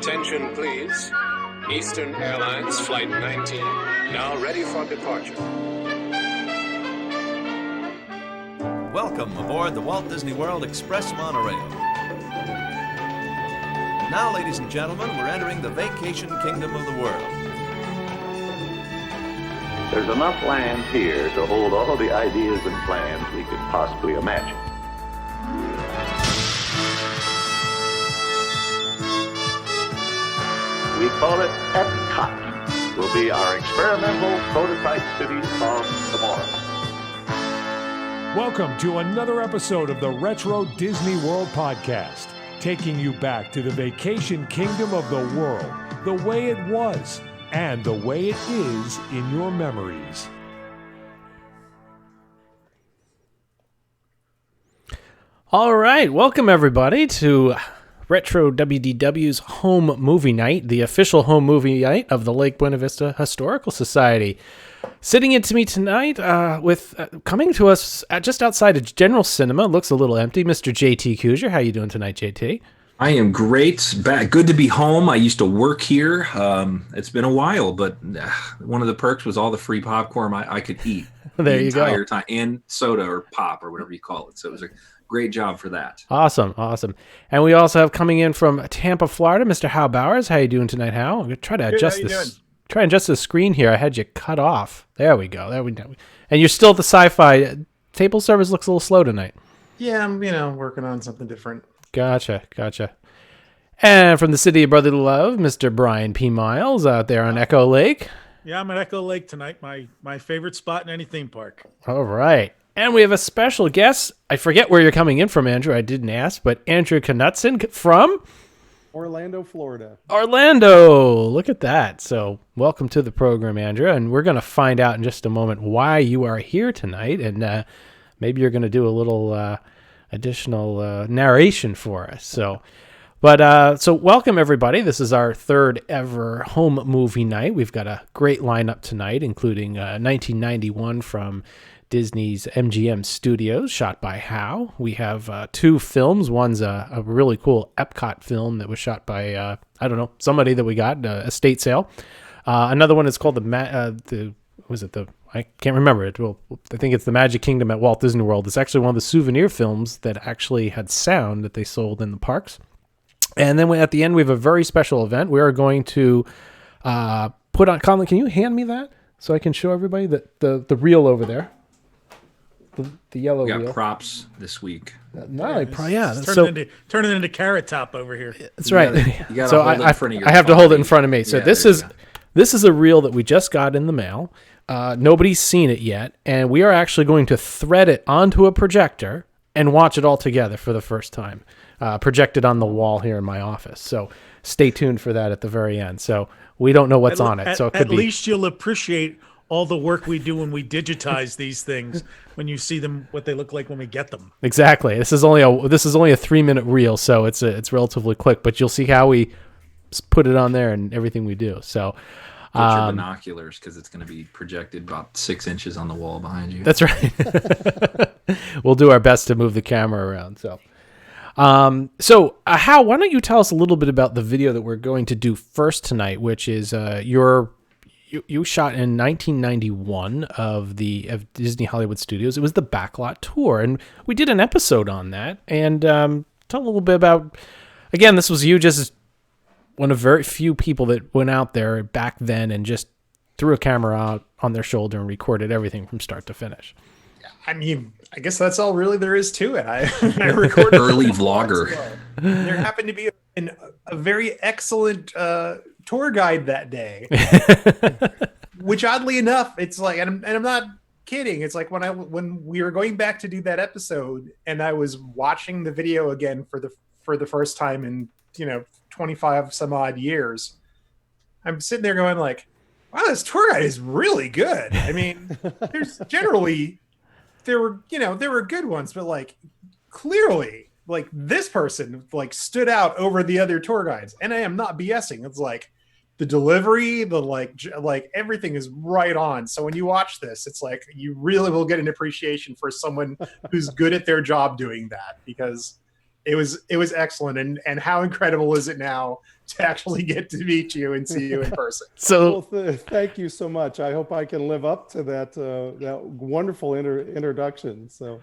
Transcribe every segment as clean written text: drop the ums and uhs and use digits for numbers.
Attention, please. Eastern Airlines Flight 19, now ready for departure. Welcome aboard the Walt Disney World Express monorail. Now, ladies and gentlemen, we're entering the vacation kingdom of the world. There's enough land here to hold all the ideas and plans we could possibly imagine. We call it Epcot. Will be our experimental prototype city of tomorrow. Welcome to another episode of the Retro Disney World Podcast, taking you back to the vacation kingdom of the world, the way it was, and the way it is in your memories. All right, welcome everybody to Retro WDW's home movie night, the official home movie night of the Lake Buena Vista Historical Society. Sitting into me tonight with coming to us just outside of General Cinema, looks a little empty, Mr. JT Kuzier. How you doing tonight, JT? I am great. Good to be home. I used to work here. It's been a while, but one of the perks was all the free popcorn I could eat there the you entire go. time, and soda or pop or whatever you call it. So it was a great job for that. Awesome. And we also have coming in from Tampa, Florida, Mr. Hal Bowers. How you doing tonight, Hal? I'm going to try to adjust this. Try and adjust the screen here. I had you cut off. There we go. And you're still at the sci-fi. Table service looks a little slow tonight. Yeah, I'm, working on something different. Gotcha. And from the city of brotherly love, Mr. Brian P. Miles out there on Echo Lake. Yeah, I'm at Echo Lake tonight, my favorite spot in any theme park. All right. And we have a special guest. I forget where you're coming in from, Andrew. I didn't ask, but Andrew Knutson from Orlando, Florida. Orlando. Look at that. So welcome to the program, Andrew. And we're going to find out in just a moment why you are here tonight. And maybe you're going to do a little additional narration for us. So welcome, everybody. This is our third ever home movie night. We've got a great lineup tonight, including 1991 from Disney's MGM Studios, shot by Hal. We have two films. One's a really cool Epcot film that was shot by, somebody that we got, a estate sale. Another one is called I can't remember it. Well, I think it's the Magic Kingdom at Walt Disney World. It's actually one of the souvenir films that actually had sound that they sold in the parks. And then at the end, we have a very special event. We are going to put on, Colin, can you hand me that so I can show everybody the reel over there? The yellow We got wheel. Props this week. Turn it into Carrot Top over here. That's right. You gotta So hold it in front of your I have to hold it in body. front of me. So Yeah, this is a reel that we just got in the mail. Nobody's seen it yet, and we are actually going to thread it onto a projector and watch it all together for the first time. Projected on the wall here in my office. So stay tuned for that at the very end. So we don't know what's on it. So it could at least you'll appreciate all the work we do when we digitize these things, when you see them, what they look like when we get them. Exactly. This is only a 3-minute reel, so it's relatively quick. But you'll see how we put it on there and everything we do. So Get your binoculars, because it's going to be projected about 6 inches on the wall behind you. That's right. We'll do our best to move the camera around. So Hal, why don't you tell us a little bit about the video that we're going to do first tonight, which is you shot in 1991 of Disney Hollywood Studios. It was the Backlot Tour, and we did an episode on that. And tell a little bit about, again, this was you just one of very few people that went out there back then and just threw a camera out on their shoulder and recorded everything from start to finish. I mean, I guess that's all really there is to it. I recorded early vlogger. There happened to be a very excellent tour guide that day, which oddly enough, it's like, and I'm not kidding. It's like when we were going back to do that episode, and I was watching the video again for the first time in 25 some odd years. I'm sitting there going like, wow, this tour guide is really good. I mean, there's generally. There were good ones, but like clearly, like this person like stood out over the other tour guides, and I am not BSing. It's like the delivery, the like everything is right on. So when you watch this, it's like you really will get an appreciation for someone who's good at their job doing that, because It was excellent, and how incredible is it now to actually get to meet you and see you in person? So Well, thank you so much. I hope I can live up to that wonderful introduction. So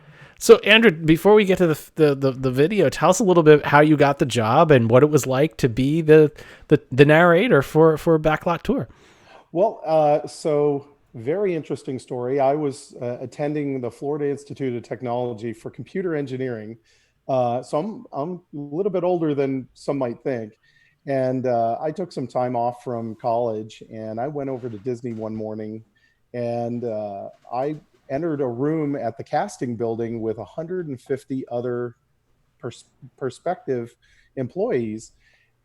Andrew, before we get to the video, tell us a little bit how you got the job and what it was like to be the narrator for Backlot Tour. Well, so very interesting story. I was attending the Florida Institute of Technology for computer engineering. So I'm a little bit older than some might think. And I took some time off from college and I went over to Disney one morning and I entered a room at the casting building with 150 other prospective employees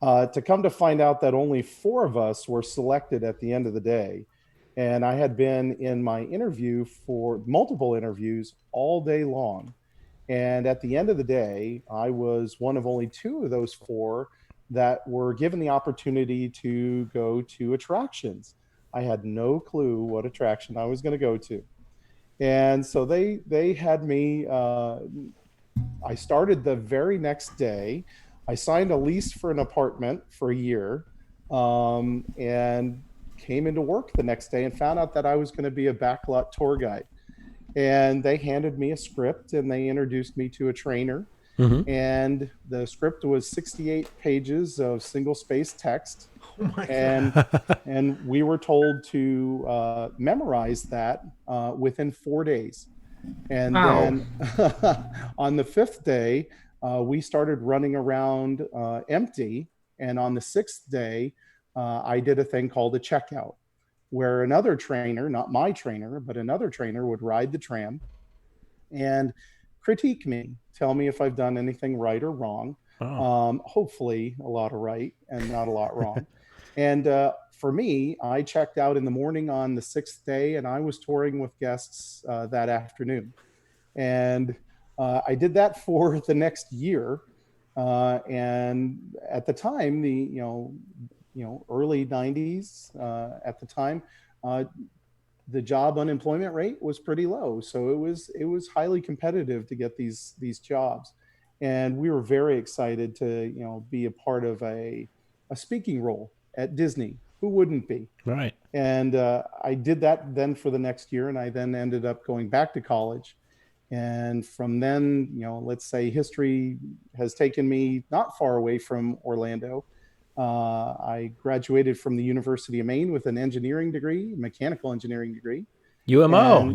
to come to find out that only 4 of us were selected at the end of the day. And I had been in my interview for multiple interviews all day long. And at the end of the day, I was one of only 2 of those 4 that were given the opportunity to go to attractions. I had no clue what attraction I was going to go to. And so they had me, I started the very next day. I signed a lease for an apartment for a year and came into work the next day and found out that I was going to be a backlot tour guide. And they handed me a script and they introduced me to a trainer. Mm-hmm. And the script was 68 pages of single space text. Oh my God. And we were told to memorize that within 4 days. And then on the 5th day, we started running around empty. And on the 6th day, I did a thing called a checkout, where another trainer, not my trainer, but another trainer would ride the tram and critique me, tell me if I've done anything right or wrong. Oh. Hopefully a lot of right and not a lot wrong. And for me, I checked out in the morning on the 6th day and I was touring with guests that afternoon. And I did that for the next year. And at the time, the early 90s, at the time, the job unemployment rate was pretty low. So it was highly competitive to get these jobs. And we were very excited to, be a part of a speaking role at Disney. Who wouldn't be? Right. And I did that then for the next year. And I then ended up going back to college. And from then, let's say history has taken me not far away from Orlando. I graduated from the University of Maine with an engineering degree, mechanical engineering degree. UMO.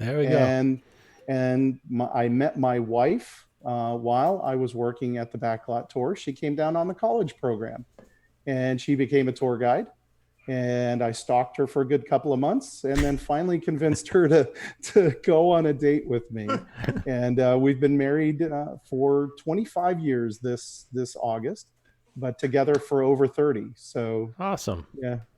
There we go. And I met my wife while I was working at the Backlot Tour. She came down on the college program and she became a tour guide. And I stalked her for a good couple of months and then finally convinced her to go on a date with me. And we've been married for 25 years this August, but together for over 30. So awesome.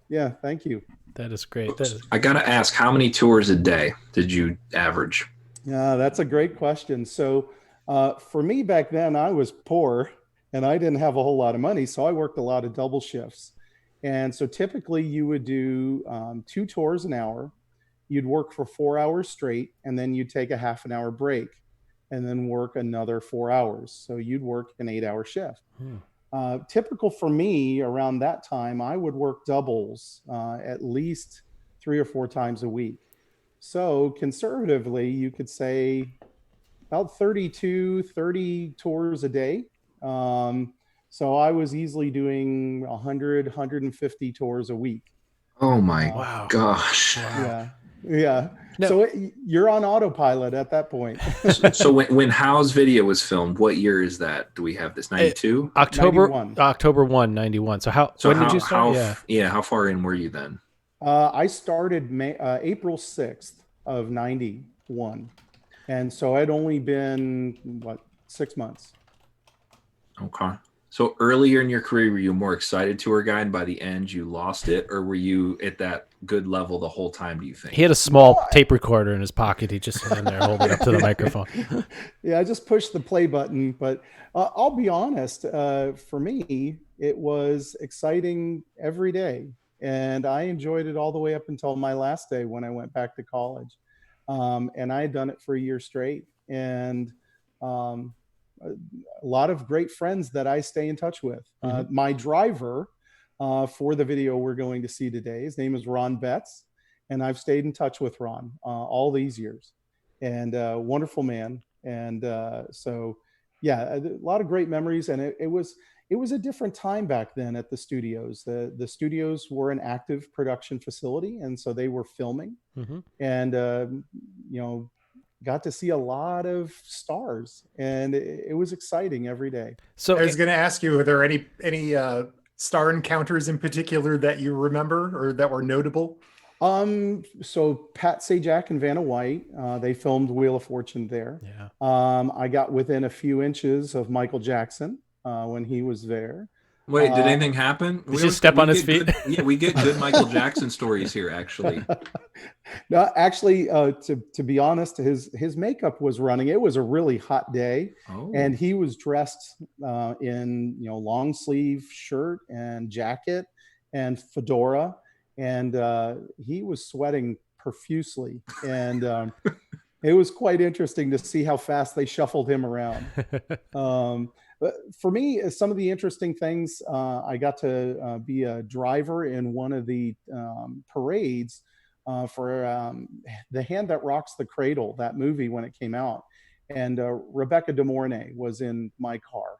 Yeah. Thank you. That is great. I got to ask, how many tours a day did you average? That's a great question. So for me back then, I was poor and I didn't have a whole lot of money. So I worked a lot of double shifts. And so typically you would do 2 tours an hour. You'd work for 4 hours straight, and then you'd take a half an hour break and then work another 4 hours. So you'd work an 8-hour shift. Typical for me around that time, I would work doubles at least 3 or 4 times a week. So conservatively, you could say about 30 tours a day. So I was easily doing 100, 150 tours a week. Oh my gosh. Wow. Yeah. No. So you're on autopilot at that point. So when Hal's video was filmed, what year is that? Do we have this? 92? October 91. 91. So when did you start? How far in were you then? I started April 6th of 91. And so I'd only been 6 months. Okay. So earlier in your career, were you more excited tour guide? By the end, you lost it, or were you at that good level the whole time? Do you think he had a small tape recorder in his pocket? He just sat in there holding up to the microphone. Yeah, I just pushed the play button. But I'll be honest, for me, it was exciting every day, and I enjoyed it all the way up until my last day when I went back to college. And I had done it for a year straight, and a lot of great friends that I stay in touch with. My driver for the video we're going to see today, his name is Ron Betts, and I've stayed in touch with Ron all these years, and wonderful man. And so, yeah, a lot of great memories. And it was a different time back then at the studios. The studios were an active production facility, and so they were filming, and got to see a lot of stars, and it was exciting every day. So I was going to ask you, are there any star encounters in particular that you remember or that were notable? So Pat Sajak and Vanna White, they filmed Wheel of Fortune there. Yeah. I got within a few inches of Michael Jackson when he was there. Wait, did anything happen? Did you step on his feet? We get good Michael Jackson stories here, actually. No, actually, to be honest, his makeup was running. It was a really hot day, and he was dressed in long sleeve shirt and jacket and fedora, and he was sweating profusely, and it was quite interesting to see how fast they shuffled him around. But for me, some of the interesting things, I got to be a driver in one of the parades for The Hand That Rocks the Cradle, that movie when it came out. And Rebecca De Mornay was in my car.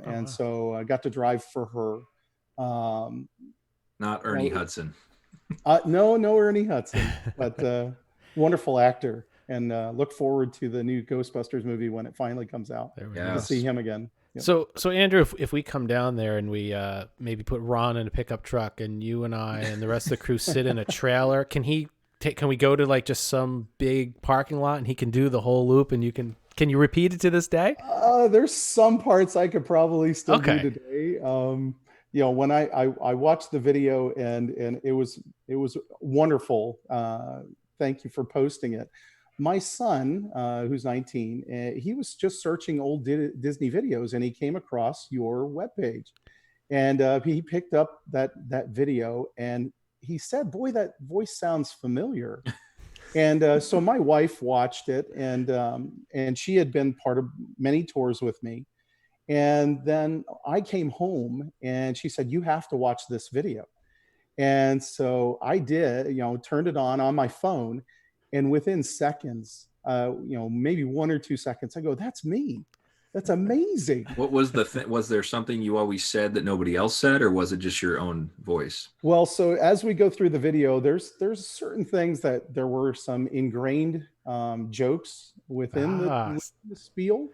And so I got to drive for her. Not Ernie Hudson. No Ernie Hudson, but wonderful actor. And look forward to the new Ghostbusters movie when it finally comes out. To see him again. Yep. So Andrew, if we come down there and we maybe put Ron in a pickup truck and you and I and the rest of the crew sit in a trailer, can we go to like just some big parking lot and he can do the whole loop and can you repeat it to this day? There's some parts I could probably still do today. When I watched the video and it was wonderful. Thank you for posting it. My son, who's 19, he was just searching old Disney videos and he came across your webpage, and he picked up that video and he said, "Boy, that voice sounds familiar." And so my wife watched it, and she had been part of many tours with me. And then I came home and she said, "You have to watch this video." And so I did, turned it on my phone. And within seconds, maybe 1 or 2 seconds, I go, "That's me. That's amazing." What was was there something you always said that nobody else said, or was it just your own voice? Well, so as we go through the video, there's certain things that there were some ingrained jokes within the spiel.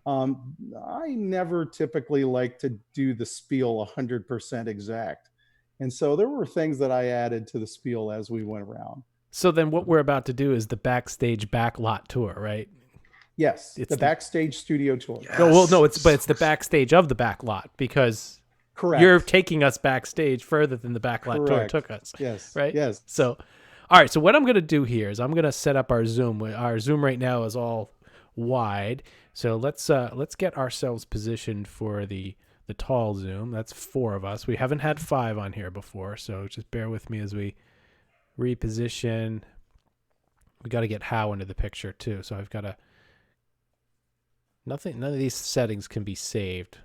I never typically like to do the spiel 100% exact. And so there were things that I added to the spiel as we went around. So then what we're about to do is the Backstage Backlot tour, right? Yes, it's the Backstage studio tour. Yes. No, it's the Backstage of the Backlot, because you're taking us backstage further than the Backlot tour took us. Yes. Right? Yes. So, all right, so what I'm going to do here is I'm going to set up our Zoom. Our Zoom right now is all wide. So let's get ourselves positioned for the tall Zoom. That's 4 of us. We haven't had 5 on here before, so just bear with me as we reposition. We got to get How into the picture too, so I've got to none of these settings can be saved,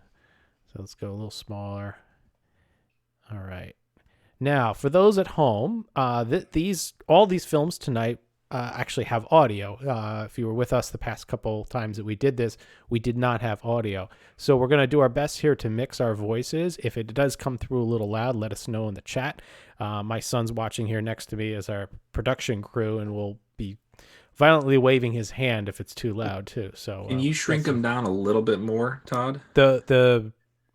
so let's go a little smaller. All right, now for those at home, all these films tonight actually have audio. If you were with us the past couple times that we did this, we did not have audio, so we're going to do our best here to mix our voices. If it does come through a little loud, let us know in the chat. My son's watching here next to me as our production crew, and will be violently waving his hand if it's too loud too. So can you shrink them down a little bit more, Todd?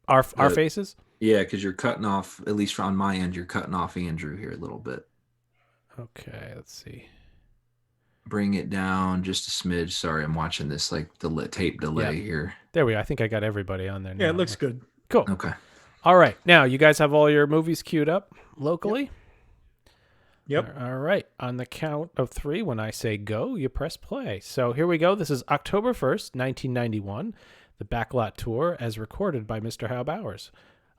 Our faces? Yeah, because you're cutting off, at least on my end, you're cutting off Andrew here a little bit. Okay, let's see. Bring it down just a smidge. Sorry, I'm watching this like the tape delay here. There we go. I think I got everybody on there now. Yeah, it looks good. Cool. Okay. All right. Now, you guys have all your movies queued up locally? Yep. All right. On the count of 3, when I say go, you press play. So here we go. This is October 1st, 1991, the Backlot Tour as recorded by Mr. Hal Bowers.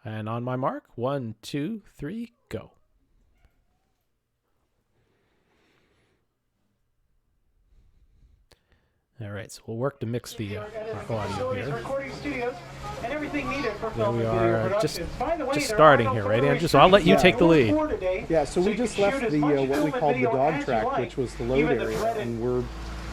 And on my mark, 1, 2, 3, go. All right, so we'll work to mix the our audio here. Recording studios and everything needed for There film we and video are, production. By the way, just there starting are no here, right, further Andrew? So I'll let you take the lead. Yeah, so we you just can left shoot as the much what we film and called the video dog as you track, like. which was the load Even the area, dreaded and we're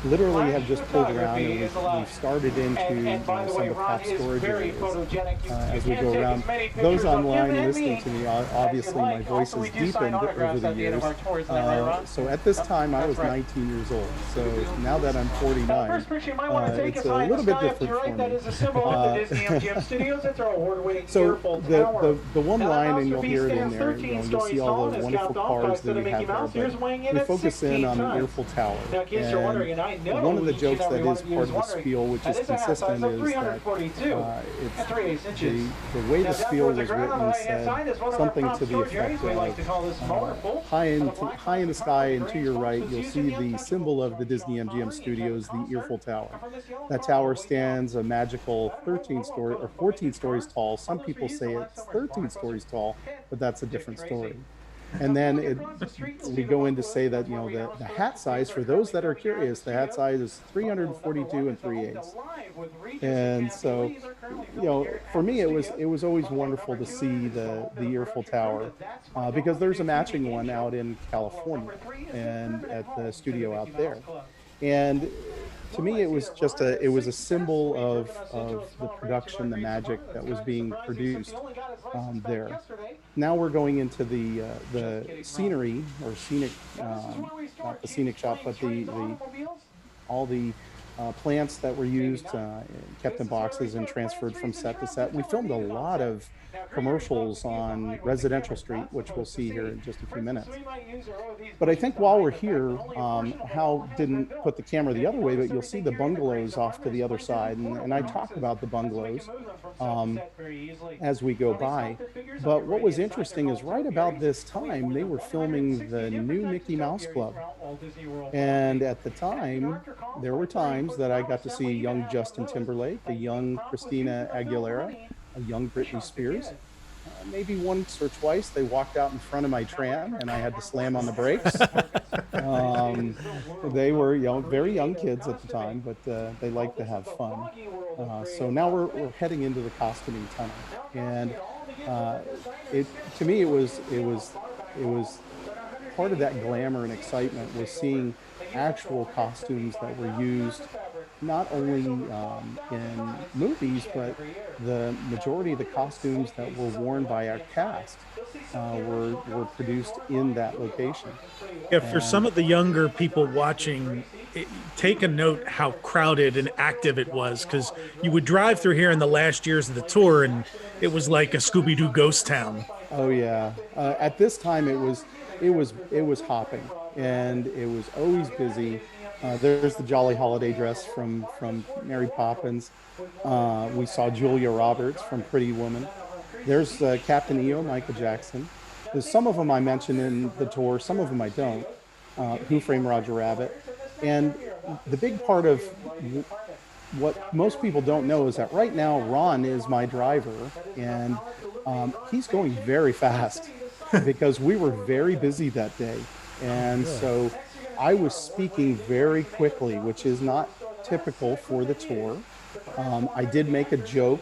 literally have flash just pulled around photography and is allowed. we've started into And by the some way, of the Ron pop is storage very areas. photogenic. As You we can go take around. as many Those pictures of online him and listening me to me, as obviously you my like. voice Also, has we do sign deepened over autographs the at the end of years. our tours. Isn't that right, Ron? So at this time, I was That's right. 19 years old. So now that I'm 49, First picture you might want to take it's is a high in the little bit sky up to different your for right. That me. is a symbol of the Disney MGM Studios. That's our award-winning So Earful the Tower. one Now, that line, and you'll masterpiece hear it in stands there, 13 you'll stories see tall all and the is wonderful capped off by cars a that set of we Mickey have Mouse there. ears weighing But in we at focus 16 in on the tons. Earful Tower. Now, in case you're wondering, and I And know one of the each jokes and every that one is of you part is of the wondering, spiel, which that is is a half consistent, size of is that 342 and 3/8 inches. the way Now, the down spiel towards the was ground on the written right-hand said side is one of our something prop to the storage areas. effect We like to of call this motorful. high in the sky and to your right, you'll see the symbol of the Disney MGM Studios, the Earful Tower. That tower stands a magical 13 story or 14 stories tall. Some people say it's 13 stories tall, but that's a different story. And then we go in to say that, the hat size, for those that are curious, the hat size is 342 and 3/8. And so, for me, it was always wonderful to see the Earful Tower because there's a matching one out in California and at the studio out there. And to me, it was just a symbol of the production, the magic that was being produced there. Now we're going into the scenery or scenic, not the scenic shop, but all the plants that were used, kept in boxes and transferred from set to set. We filmed a lot of commercials on Residential Street, which we'll see here in just a few minutes. But I think while we're here, Hal didn't put the camera the other way, but you'll see the bungalows off to the other side. And I talk about the bungalows as we go by. But what was interesting is right about this time, they were filming the new Mickey Mouse Club. And at the time, there were times that I got to see a young Justin Timberlake, a young Christina Aguilera, a young Britney Spears. Maybe once or twice they walked out in front of my tram and I had to slam on the brakes. They were very young kids at the time, but they liked to have fun. So now we're heading into the costuming tunnel, and to me it was part of that glamour and excitement was seeing actual costumes that were used not only in movies, but the majority of the costumes that were worn by our cast were produced in that location. Yeah, for some of the younger people watching, take a note how crowded and active it was, because you would drive through here in the last years of the tour, and it was like a Scooby-Doo ghost town. Oh yeah, at this time it was hopping, and it was always busy. There's the Jolly Holiday dress from Mary Poppins. We saw Julia Roberts from Pretty Woman. There's Captain EO, Michael Jackson. There's some of them I mentioned in the tour, some of them I don't. Who Framed Roger Rabbit. And the big part of what most people don't know is that right now Ron is my driver, and he's going very fast because we were very busy that day. And so I was speaking very quickly, which is not typical for the tour. I did make a joke,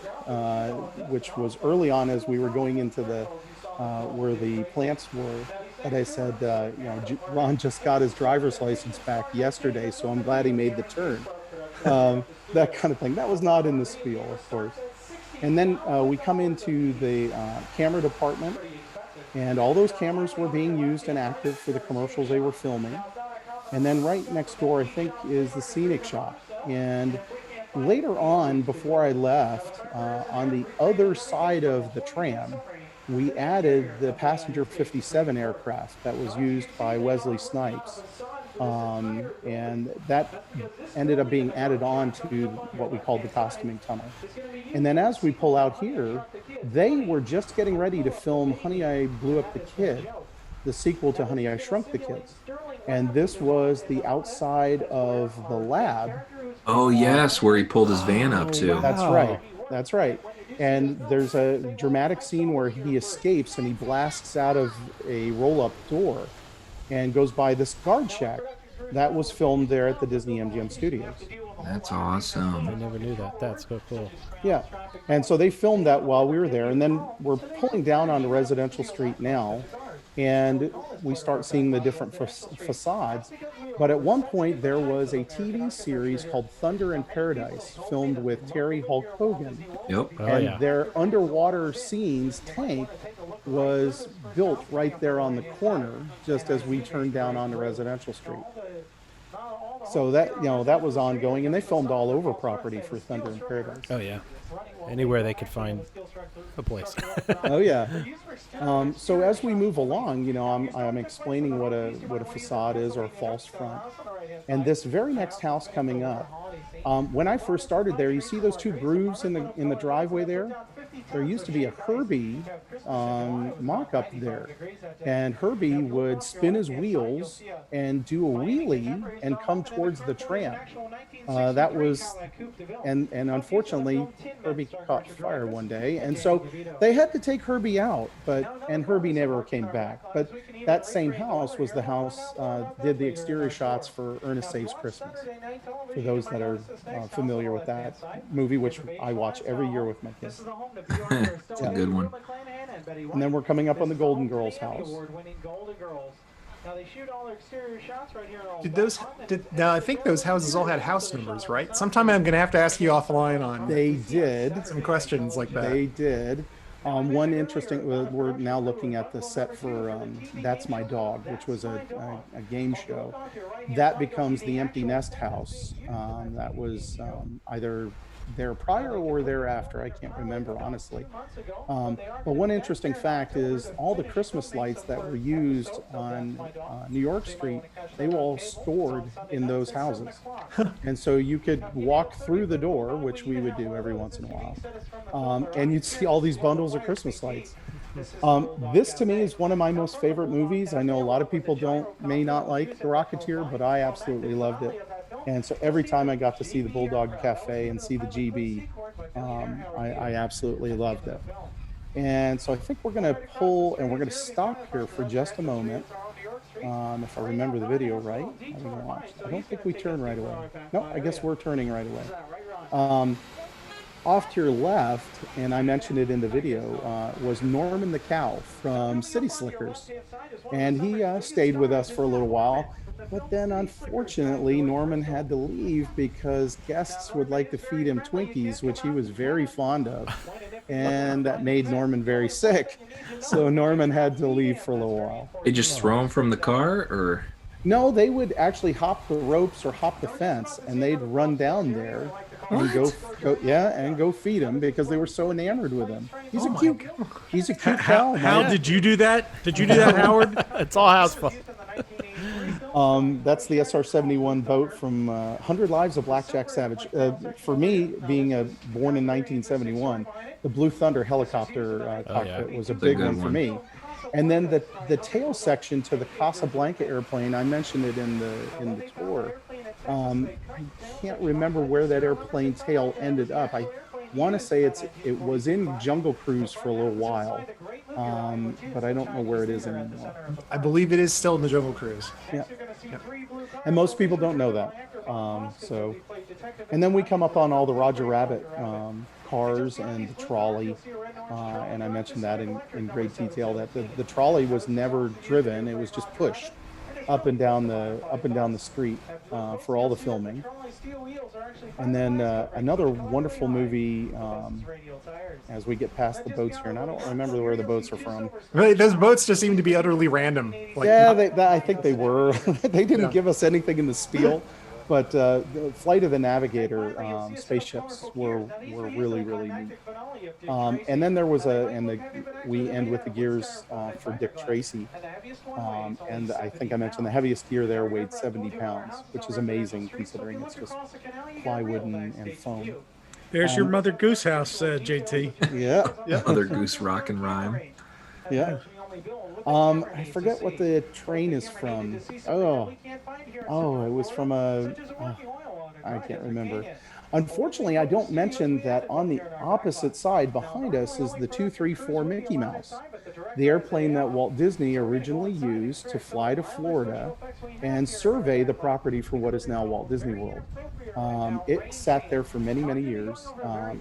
which was early on as we were going into the where the plants were. But I said, Ron just got his driver's license back yesterday, so I'm glad he made the turn. That kind of thing. That was not in the spiel, of course. And then we come into the camera department, and all those cameras were being used and active for the commercials they were filming. And then right next door, I think, is the scenic shop. And later on, before I left, on the other side of the tram, we added the passenger 57 aircraft that was used by Wesley Snipes. And that ended up being added on to what we called the costuming tunnel. And then as we pull out here, they were just getting ready to film Honey, I Blew Up the Kid, the sequel to Honey, I Shrunk the Kids. And this was the outside of the lab. Oh, yes, where he pulled his van up to. That's right. And there's a dramatic scene where he escapes and he blasts out of a roll-up door and goes by this guard shack. That was filmed there at the Disney MGM Studios. That's I awesome. never knew that. That's so cool. Yeah. And so they filmed that while we were there. And then we're pulling down onto Residential Street now. And we start seeing the different facades. But at one point, there was a TV series called Thunder in Paradise, filmed with Terry Hulk Hogan. Yep. Oh, And yeah. their underwater scenes tank was built right there on the corner, just as we turned down onto Residential Street. So that, that was ongoing, and they filmed all over property for Thunder in Paradise. Oh, yeah. Anywhere they could find a place. Oh yeah. So as we move along, I'm explaining what a facade is, or a false front. And this very next house coming up, when I first started there, you see those two grooves in the driveway there? There used to be a Herbie mock-up there. And Herbie would spin his wheels and do a wheelie and come towards the tram. That was, and unfortunately, Herbie caught fire one day. And so they had to take Herbie out, and Herbie never came back. But that same house was the house, did the exterior shots for Ernest Saves Christmas. For those that are familiar with that movie, which I watch every year with my kids. It's a good one. And then we're coming up on the Golden Girls house. Now they shoot all their exterior shots right here. Now I think those houses all had house numbers, right? Sometime I'm gonna have to ask you offline on. They did. Some questions like that. They did. One interesting. We're now looking at the set for That's My Dog, which was a game show. That becomes the Empty Nest house. That was either there prior or thereafter. I can't remember, honestly. But one interesting fact is all the Christmas lights that were used on New York Street, they were all stored in those houses. And so you could walk through the door, which we would do every once in a while, and you'd see all these bundles of Christmas lights. This to me is one of my most favorite movies. I know a lot of people may not like The Rocketeer, but I absolutely loved it. And so every time I got to see the Bulldog Cafe and see the GB, I absolutely loved it. And so I think we're going to pull, and we're going to stop here for just a moment. If I remember the video right, I don't think we turn right away. No, I guess we're turning right away. Off to your left, and I mentioned it in the video, was Norman the Cow from City Slickers. And he stayed with us for a little while. But then, unfortunately, Norman had to leave because guests would like to feed him Twinkies, which he was very fond of. And that made Norman very sick. So Norman had to leave for a little while. They just throw him from the car, or? No, they would actually hop the ropes or hop the fence, and they'd run down there and go feed him because they were so enamored with him. He's a cute cow. How did you do that? Did you do that, Howard? It's all house fun. That's the SR-71 boat from 100 Lives of Blackjack Savage. For me, being born in 1971, the Blue Thunder helicopter cockpit was a big one for me. And then the tail section to the Casablanca airplane, I mentioned it in the tour. I can't remember where that airplane tail ended up. I want to say it was in Jungle Cruise for a little while, but I don't know where it is anymore. I believe it is still in the Jungle Cruise. Yeah. And most people don't know that. And then we come up on all the Roger Rabbit cars and the trolley, and I mentioned that in great detail. That the trolley was never driven; it was just pushed up and down the street for all the filming. And then another wonderful movie, as we get past the boats here, and I don't remember where the boats are from. Really, those boats just seem to be utterly random. I think they were. They didn't give us anything in the spiel, but the Flight of the Navigator spaceships were really, really neat. And then there was we end with the gears for Dick Tracy. And I think I mentioned the heaviest gear there weighed 70 pounds, which is amazing considering it's just plywood and foam. There's your Mother Goose house, JT. Yeah. Mother Goose rock and rhyme. Yeah. I forget what the train is from. Oh, it was from I can't remember. Unfortunately, I don't mention that on the opposite side behind us is the 234 Mickey Mouse, the airplane that Walt Disney originally used to fly to Florida and survey the property for what is now Walt Disney World. It sat there for many, many years.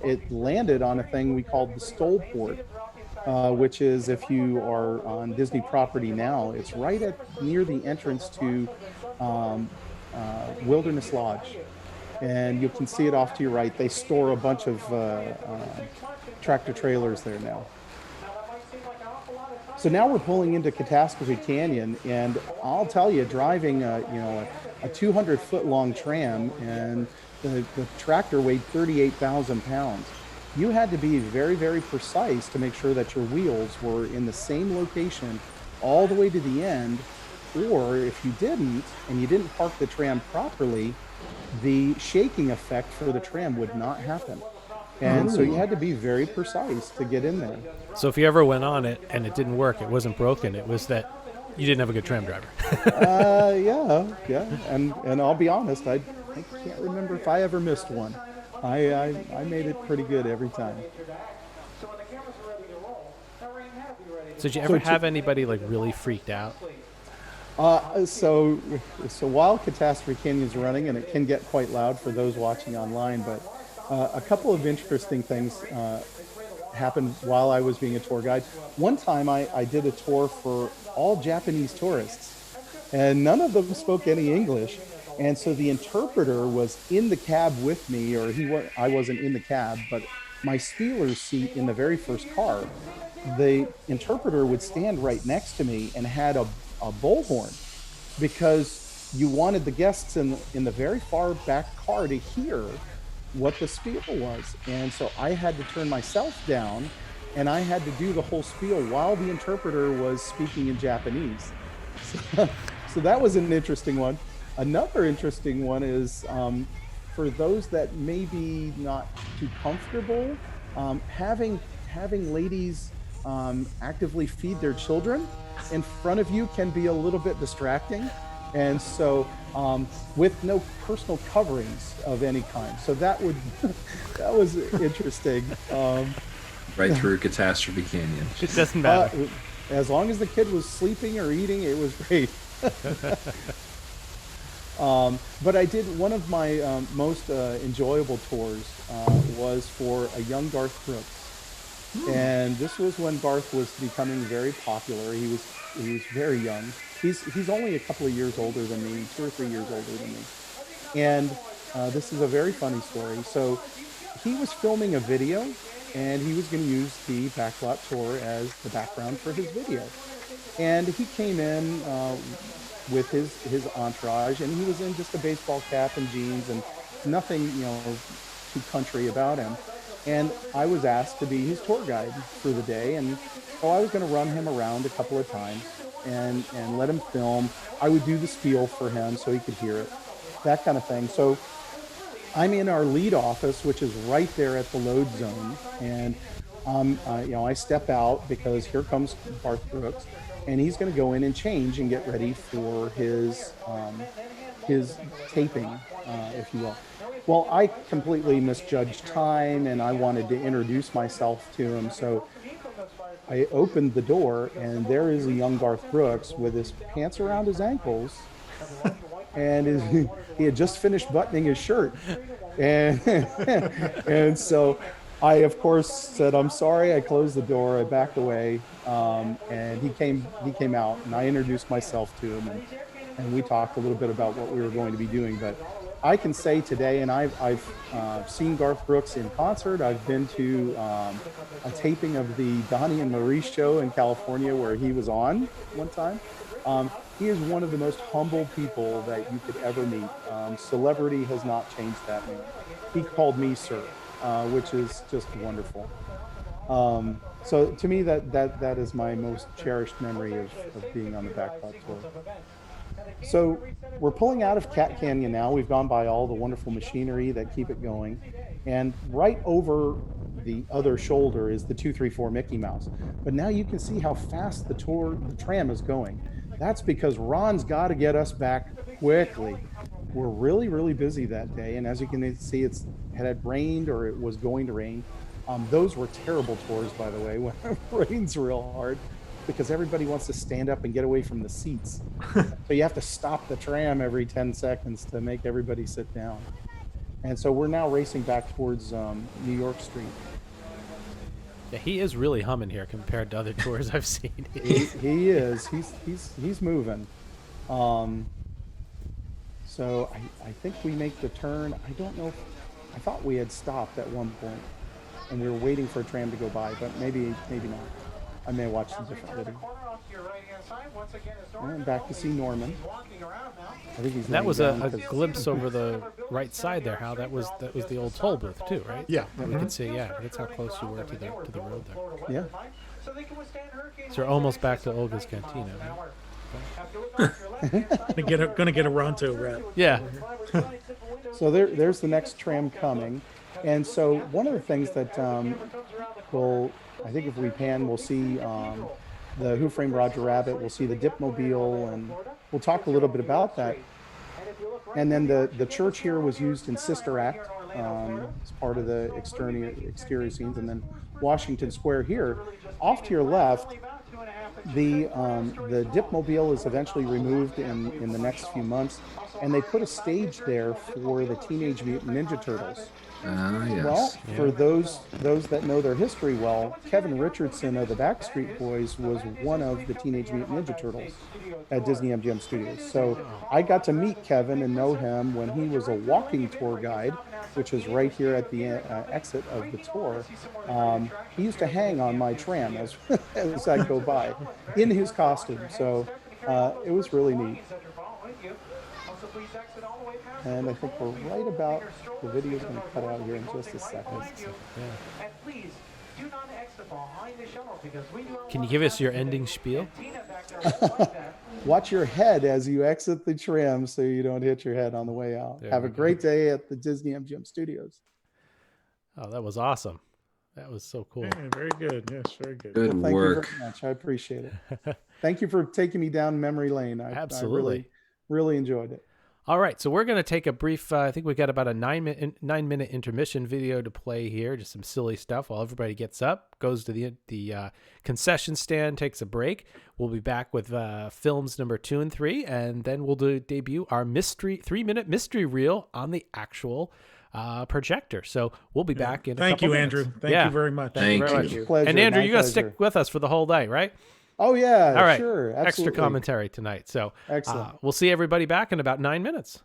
It landed on a thing we called the Stoleport, which is, if you are on Disney property now, it's right near the entrance to Wilderness Lodge. And you can see it off to your right. They store a bunch of tractor trailers there now. So now we're pulling into Catastrophe Canyon, and I'll tell you, driving a 200-foot long tram, and the tractor weighed 38,000 pounds. You had to be very, very precise to make sure that your wheels were in the same location all the way to the end, or if you didn't, and you didn't park the tram properly, the shaking effect for the tram would not happen. And so you had to be very precise to get in there. So if you ever went on it and it didn't work, it wasn't broken, it was that you didn't have a good tram driver. Yeah. And I'll be honest, I can't remember if I ever missed one. I made it pretty good every time. So did you ever have anybody like really freaked out? So while Catastrophe Canyon's running, and it can get quite loud for those watching online, but a couple of interesting things happened while I was being a tour guide. One time I did a tour for all Japanese tourists, and none of them spoke any English. And so the interpreter was in the cab with me, or I wasn't in the cab, but my spieler's seat in the very first car. The interpreter would stand right next to me and had a bullhorn, because you wanted the guests in the very far back car to hear what the spiel was. And so I had to turn myself down, and I had to do the whole spiel while the interpreter was speaking in Japanese. So that was an interesting one. Another interesting one is for those that may be not too comfortable, having ladies actively feed their children in front of you can be a little bit distracting. And so with no personal coverings of any kind. So that was interesting. Right through Catastrophe Canyon. It doesn't matter. As long as the kid was sleeping or eating, it was great. But I did one of my most enjoyable tours was for a young Garth Brooks. And this was when Garth was becoming very popular. He was very young. He's only a couple of years older than me, 2 or 3 years older than me. And this is a very funny story. So he was filming a video, and he was going to use the backlot tour as the background for his video. And he came in with his entourage, and he was in just a baseball cap and jeans and nothing, too country about him. And I was asked to be his tour guide for the day, and so I was going to run him around a couple of times and let him film. I would do the spiel for him so he could hear it, that kind of thing. So I'm in our lead office, which is right there at the load zone, and I step out because here comes Garth Brooks, and he's going to go in and change and get ready for his taping, if you will. Well, I completely misjudged time, and I wanted to introduce myself to him, so I opened the door, and there is a young Garth Brooks with his pants around his ankles, and he had just finished buttoning his shirt, and so I, of course, said, "I'm sorry." I closed the door, I backed away, and he came out, and I introduced myself to him, and we talked a little bit about what we were going to be doing. But I can say today, and I've seen Garth Brooks in concert. I've been to a taping of the Donnie and Maurice show in California where he was on one time. He is one of the most humble people that you could ever meet. Celebrity has not changed that man. He called me sir, which is just wonderful. So to me, that is my most cherished memory of being on the Backlot tour. So we're pulling out of Cat Canyon now. We've gone by all the wonderful machinery that keep it going. And right over the other shoulder is the 234 Mickey Mouse. But now you can see how fast the tram is going. That's because Ron's got to get us back quickly. We're really, really busy that day. And as you can see, it's had rained or it was going to rain. Those were terrible tours, by the way, when it rains real hard, because everybody wants to stand up and get away from the seats. So you have to stop the tram every 10 seconds to make everybody sit down. And so we're now racing back towards New York Street. Yeah, he is really humming here compared to other tours I've seen. He is. He's moving. So I think we make the turn. I don't know. I thought we had stopped at one point, and we were waiting for a tram to go by, but maybe not. I may have watched a different video. And back to see Norman. I think he's that was laying a down 'cause- glimpse over the right side there. How that was the old toll booth too, right? Yeah. We can see. Yeah, that's how close you were to the road there. Yeah. So we're almost back to Olga's Cantina. Right? Gonna get a Ronto wrap. Yeah. So there's the next tram coming. And so one of the things that I think if we pan, we'll see the Who Framed Roger Rabbit, we'll see the Dipmobile, and we'll talk a little bit about that. And then the church here was used in Sister Act as part of the exterior scenes. And then Washington Square here. Off to your left, the Dipmobile is eventually removed in the next few months, and they put a stage there for the Teenage Mutant Ninja Turtles. Yes. Well, for those that know their history well, Kevin Richardson of the Backstreet Boys was one of the Teenage Mutant Ninja Turtles at Disney MGM Studios. So I got to meet Kevin and know him when he was a walking tour guide, which was right here at the exit of the tour. He used to hang on my tram as I go by in his costume. So it was really neat. And I think we're right about, the video's going to cut out here in just a second. Can you give us your ending spiel? Watch your head as you exit the tram so you don't hit your head on the way out. Have a great day at the Disney MGM Studios. Oh, that was awesome. That was so cool. Yeah, very good. Yes, very good. Good Thank work. you very much. I appreciate it. Thank you for taking me down memory lane. Absolutely. I really enjoyed it. All right, so we're going to take a brief, I think we've got about a 9-minute intermission video to play here, just some silly stuff while everybody gets up, goes to the concession stand, takes a break. We'll be back with films number 2 and 3, and then we'll debut our 3-minute mystery reel on the actual projector. So we'll be back in a Thank couple you, minutes. Andrew. Thank you very much. Thank very you. much. Pleasure, And Andrew, my you got to pleasure. stick with us for the whole day, right? Oh, yeah, All right. sure. Absolutely. Extra commentary tonight. So Excellent. we'll see everybody back in about 9 minutes.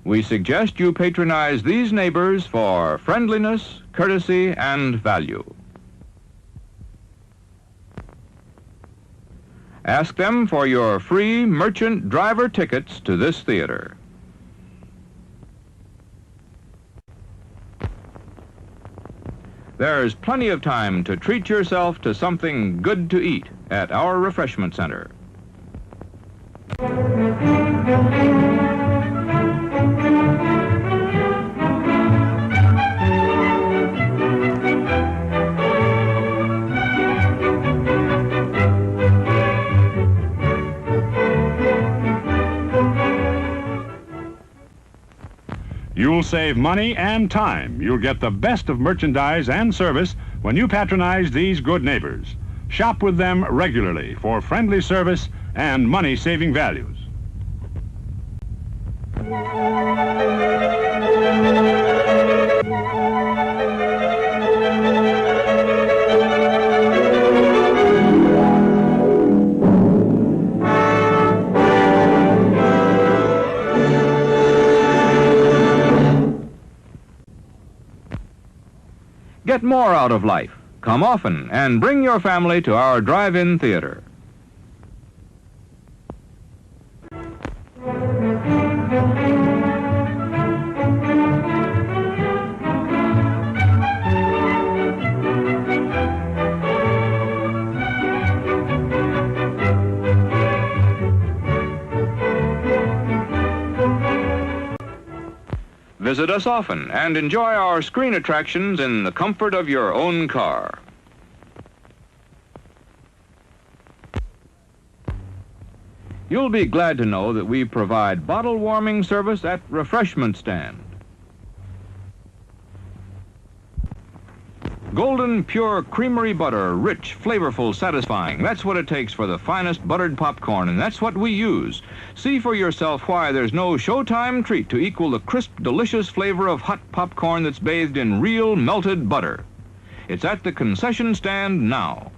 We suggest you patronize these neighbors for friendliness, courtesy, and value. Ask them for your free merchant driver tickets to this theater. There's plenty of time to treat yourself to something good to eat at our refreshment center. You'll save money and time. You'll get the best of merchandise and service when you patronize these good neighbors. Shop with them regularly for friendly service and money-saving values. Get more out of life. Come often and bring your family to our drive-in theater. Visit us often and enjoy our screen attractions in the comfort of your own car. You'll be glad to know that we provide bottle warming service at refreshment stand. Golden pure creamery butter, rich, flavorful, satisfying. That's what it takes for the finest buttered popcorn, and that's what we use. See for yourself why there's no Showtime treat to equal the crisp, delicious flavor of hot popcorn that's bathed in real melted butter. It's at the concession stand now.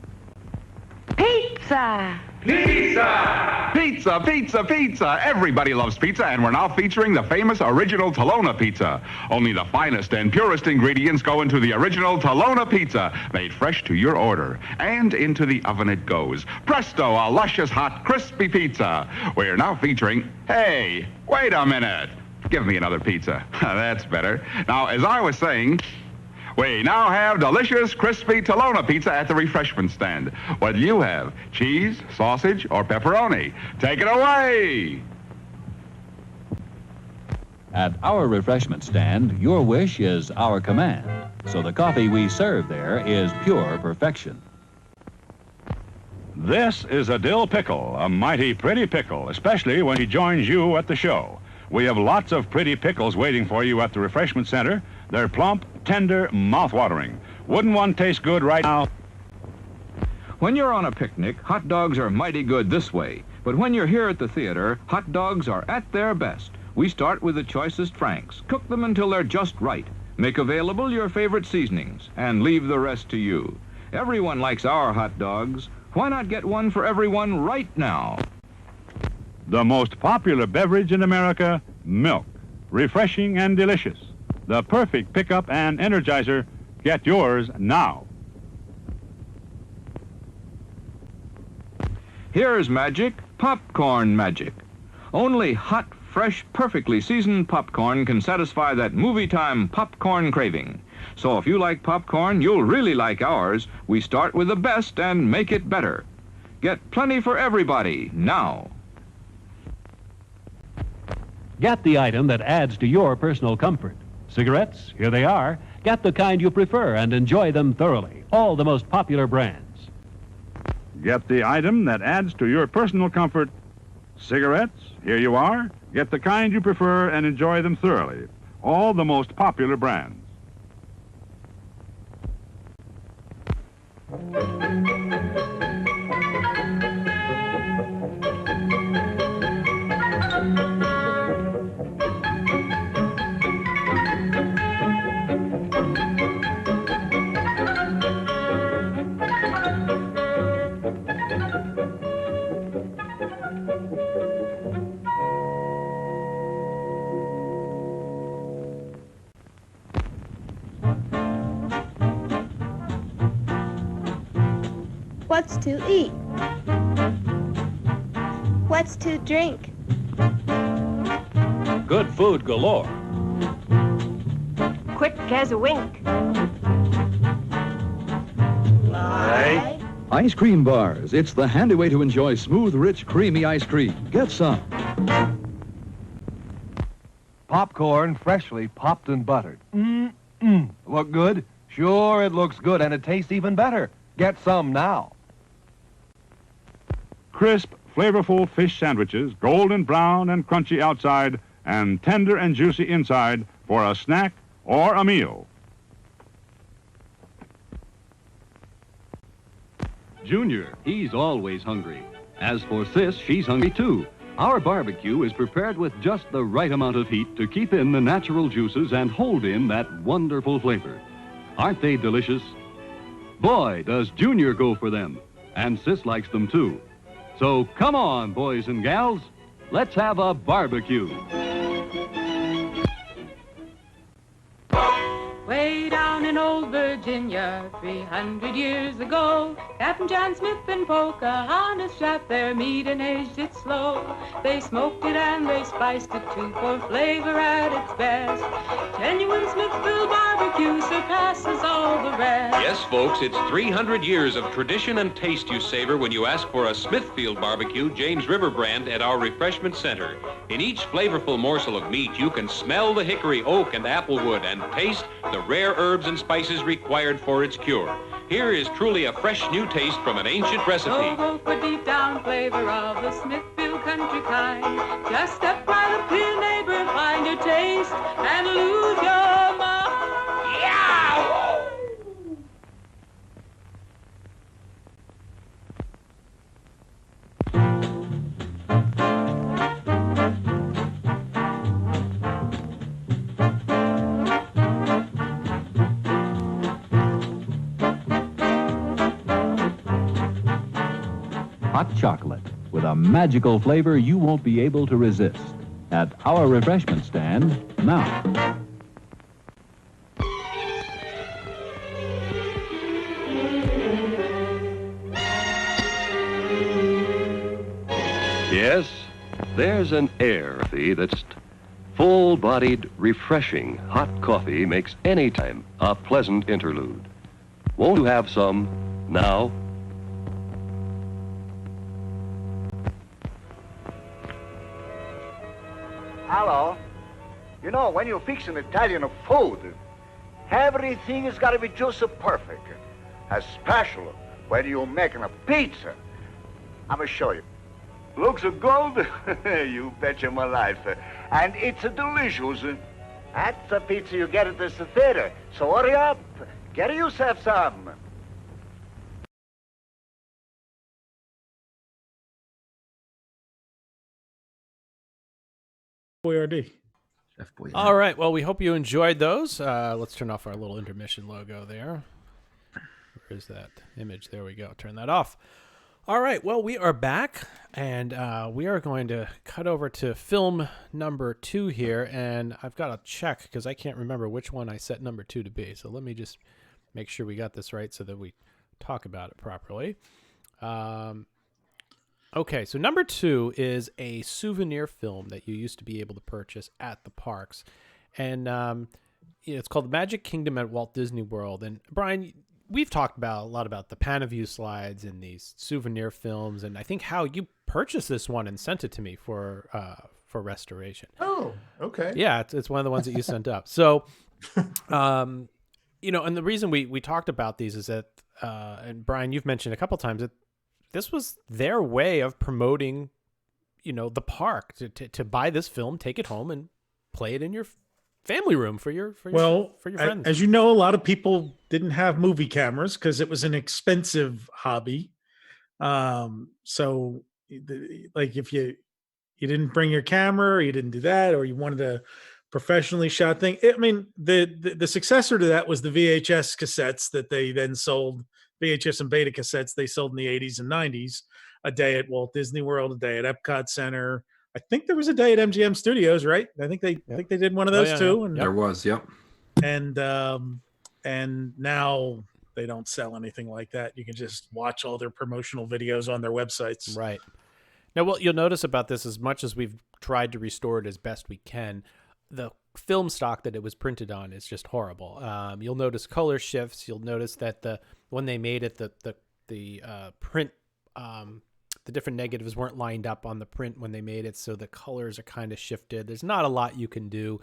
Pizza! Pizza! Pizza, pizza, pizza! Everybody loves pizza, and we're now featuring the famous original Tolona pizza. Only the finest and purest ingredients go into the original Tolona pizza, made fresh to your order. And into the oven it goes. Presto, a luscious, hot, crispy pizza. We're now featuring... Hey, wait a minute. Give me another pizza. That's better. Now, as I was saying... We now have delicious, crispy Tolona pizza at the refreshment stand. What do you have? Cheese, sausage, or pepperoni? Take it away! At our refreshment stand, your wish is our command. So the coffee we serve there is pure perfection. This is a dill pickle, a mighty pretty pickle, especially when he joins you at the show. We have lots of pretty pickles waiting for you at the refreshment center. They're plump, tender, mouth-watering. Wouldn't one taste good right now? When you're on a picnic, hot dogs are mighty good this way. But when you're here at the theater, hot dogs are at their best. We start with the choicest Franks, cook them until they're just right. Make available your favorite seasonings, and leave the rest to you. Everyone likes our hot dogs. Why not get one for everyone right now? The most popular beverage in America, milk. Refreshing and delicious. The perfect pickup and energizer. Get yours now. Here's magic, popcorn magic. Only hot, fresh, perfectly seasoned popcorn can satisfy that movie time popcorn craving. So if you like popcorn, you'll really like ours. We start with the best and make it better. Get plenty for everybody now. Get the item that adds to your personal comfort. Cigarettes, here they are. Get the kind you prefer and enjoy them thoroughly. All the most popular brands. Get the item that adds to your personal comfort. Cigarettes, here you are. Get the kind you prefer and enjoy them thoroughly. All the most popular brands. What's to eat? What's to drink? Good food galore. Quick as a wink. Ice cream bars. It's the handy way to enjoy smooth, rich, creamy ice cream. Get some. Popcorn freshly popped and buttered. Mmm. Look good? Sure, it looks good, and it tastes even better. Get some now. Crisp, flavorful fish sandwiches, golden brown and crunchy outside, and tender and juicy inside for a snack or a meal. Junior, he's always hungry. As for Sis, she's hungry too. Our barbecue is prepared with just the right amount of heat to keep in the natural juices and hold in that wonderful flavor. Aren't they delicious? Boy, does Junior go for them. And Sis likes them too. So come on, boys and gals. Let's have a barbecue. Way down in old old Virginia, 300 years ago. Captain John Smith and Pocahontas shot their meat and aged it slow. They smoked it and they spiced it too for flavor at its best. Genuine Smithville barbecue surpasses all the rest. Yes, folks, it's 300 years of tradition and taste you savor when you ask for a Smithfield barbecue James River brand at our refreshment center. In each flavorful morsel of meat, you can smell the hickory, oak, and applewood and taste the rare herbs and spices required for its cure. Here is truly a fresh new taste from an ancient recipe. Go for deep down flavor of the Smithfield country kind. Just step by the clear neighbor, find your taste, and lose your mind. Yeah! Hot chocolate with a magical flavor you won't be able to resist. At our refreshment stand now. Yes, there's an air that's full-bodied, refreshing. Hot coffee makes any time a pleasant interlude. Won't you have some now? Hello. You know, when you fix an Italian food, everything has got to be just perfect. Especially when you're making a pizza. I'm going to show you. Looks good? You betcha my life. And it's delicious. That's the pizza you get at the theater. So hurry up. Get yourself some. Boyardee. All right. Well, we hope you enjoyed those. Let's turn off our little intermission logo there. Where is that image? There we go. Turn that off. All right. Well, we are back, and we are going to cut over to film number 2 here. And I've got to check because I can't remember which one I set number 2 to be. So let me just make sure we got this right so that we talk about it properly. Okay, so number 2 is a souvenir film that you used to be able to purchase at the parks. And it's called Magic Kingdom at Walt Disney World. And Brian, we've talked a lot about the Panaview slides and these souvenir films, and I think how you purchased this one and sent it to me for restoration. Oh, okay. Yeah, it's one of the ones that you sent up. So, and the reason we talked about these is that, and Brian, you've mentioned a couple times that this was their way of promoting, the park to buy this film, take it home, and play it in your family room for your friends. As you know, a lot of people didn't have movie cameras because it was an expensive hobby. So, like if you didn't bring your camera, or you didn't do that, or you wanted a professionally shot thing. I mean, the successor to that was the VHS cassettes that they then sold. VHS and beta cassettes they sold in the 80s and 90s, a day at Walt Disney World, a day at Epcot Center. I think there was a day at MGM Studios, right? I think they did one of those too. And there was, yep. And now they don't sell anything like that. You can just watch all their promotional videos on their websites. Right. Now, what you'll notice about this, as much as we've tried to restore it as best we can, the film stock that it was printed on is just horrible. You'll notice color shifts. You'll notice that when they made it, the print, the different negatives weren't lined up on the print when they made it, so the colors are kind of shifted. There's not a lot you can do.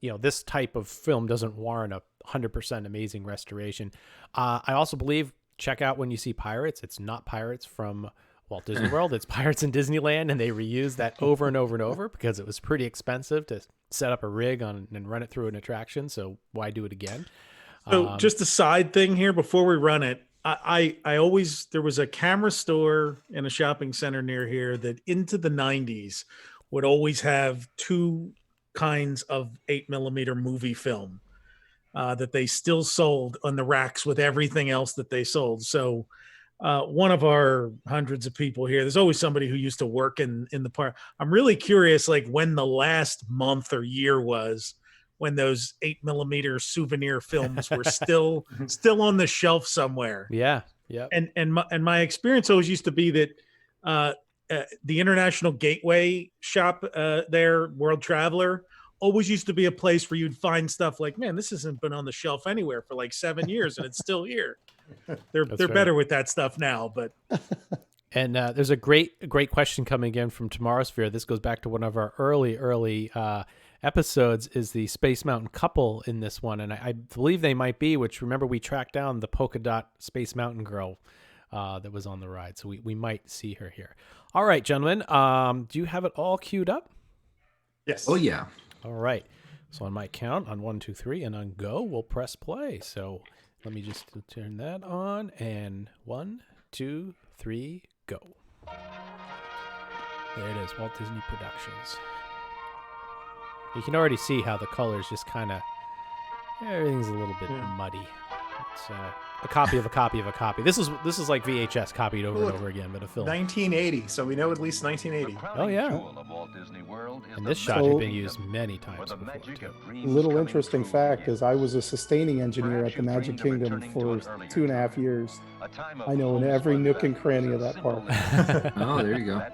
This type of film doesn't warrant a 100% amazing restoration. I also believe, check out When You See Pirates. It's not Pirates from Walt Disney World. It's Pirates in Disneyland, and they reused that over and over and over because it was pretty expensive to set up a rig on and run it through an attraction. So why do it again? So just a side thing here before we run it. I always, there was a camera store in a shopping center near here that into the 90s would always have 2 kinds of 8mm movie film that they still sold on the racks with everything else that they sold. So one of our hundreds of people here, there's always somebody who used to work in the park. I'm really curious, like when the last month or year was when those 8mm souvenir films were still on the shelf somewhere. Yeah. Yeah. And my experience always used to be that the International Gateway shop there, World Traveler, always used to be a place where you'd find stuff like, man, this hasn't been on the shelf anywhere for like 7 years and it's still here. They're better with that stuff now, but. And there's a great question coming in from Tomorrow's Sphere. This goes back to one of our early episodes. Is the Space Mountain couple in this one? And I believe they might be. Which, remember, we tracked down the polka dot Space Mountain girl that was on the ride, so we might see her here. All right, gentlemen, do you have it all queued up? Yes. Oh yeah. All right. So on my count, on 1, 2, 3, and on go, we'll press play. So let me just turn that on. And 1, 2, 3, go. There it is, Walt Disney Productions. You can already see how the colors just kind of, everything's a little bit muddy. It's a copy of a copy of a copy. This is like VHS copied over and over again, but a film. 1980, so we know at least 1980. Oh yeah. And this shot has been used many times before too. Little interesting fact is I was a sustaining engineer at the Magic Kingdom for 2.5 years. I know in every nook and cranny of that park. Oh, there you go.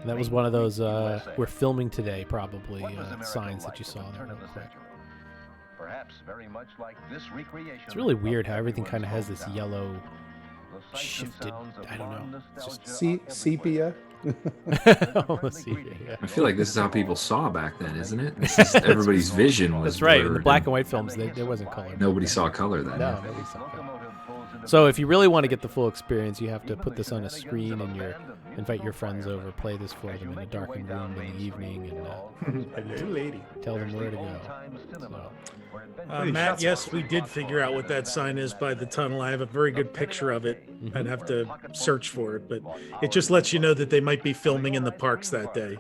That was one of those we're filming today probably signs that you saw there real quick. Perhaps very much like this recreation. It's really weird how everything kind of has this yellow shifted, I don't know. It's just sepia. Almost sepia, yeah. I feel like this is how people saw back then, isn't it? This is, everybody's vision was That's right. In the blurred black and white films, there wasn't color. Nobody saw color then. No, nobody saw color. So if you really want to get the full experience, you have to put this on a screen and invite your friends over, play this for them in a darkened room in the evening, and tell them where to go. So. Matt, yes, we did figure out what that sign is by the tunnel. I have a very good picture of it. I'd have to search for it, but it just lets you know that they might be filming in the parks that day.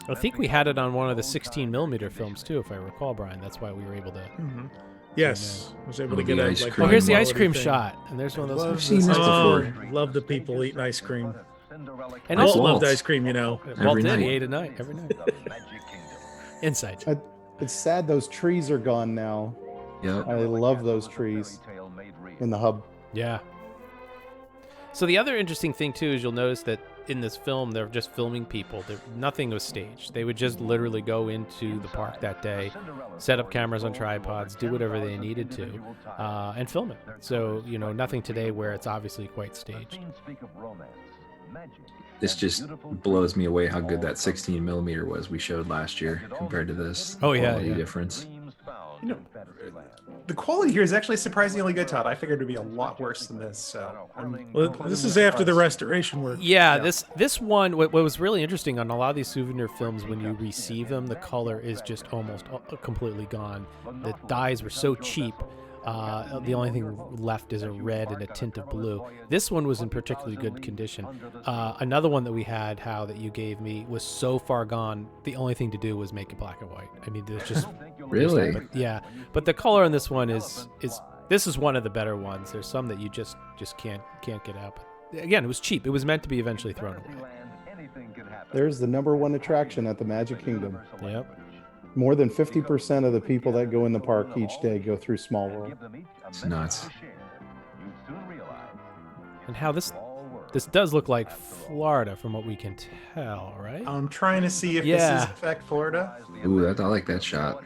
I think we had it on one of the 16mm films too, if I recall, Brian. That's why we were able to. Yes, I was able to get ice like. cream. Oh, here's the ice cream thing. shot, and there's one of those. I've seen this before. Love the people eating ice cream. And Walt also loved ice cream, you know. Walt did. night. He ate a night every night. Inside. It's sad those trees are gone now. Yeah. I love those trees in the hub. Yeah. So the other interesting thing too is you'll notice that in this film they're just filming people. Nothing was staged. They would just literally go into the park that day, set up cameras on tripods, do whatever they needed to, and film it. So nothing today where it's obviously quite staged. This just blows me away how good that 16mm was we showed last year compared to this. Oh yeah, Quality difference. The quality here is actually surprisingly good, Todd. I figured it would be a lot worse than this. So Well, this is after the restoration work. Yeah, this one, what was really interesting on a lot of these souvenir films, when you receive them, the color is just almost completely gone. The dyes were so cheap. The only thing left is a red and a tint of blue. This one was in particularly good condition. Another one that we had, Hal, that you gave me, was so far gone, the only thing to do was make it black and white. I mean, there's just... Really? But the color on this one is this is one of the better ones. There's some that you just can't get out. But again, it was cheap. It was meant to be eventually thrown away. There's the #1 attraction at the Magic Kingdom. Yep. More than 50% of the people that go in the park each day go through Small World. It's nuts. And how this does look like Florida from what we can tell, right? I'm trying to see if this is in fact Florida. Ooh, I like that shot.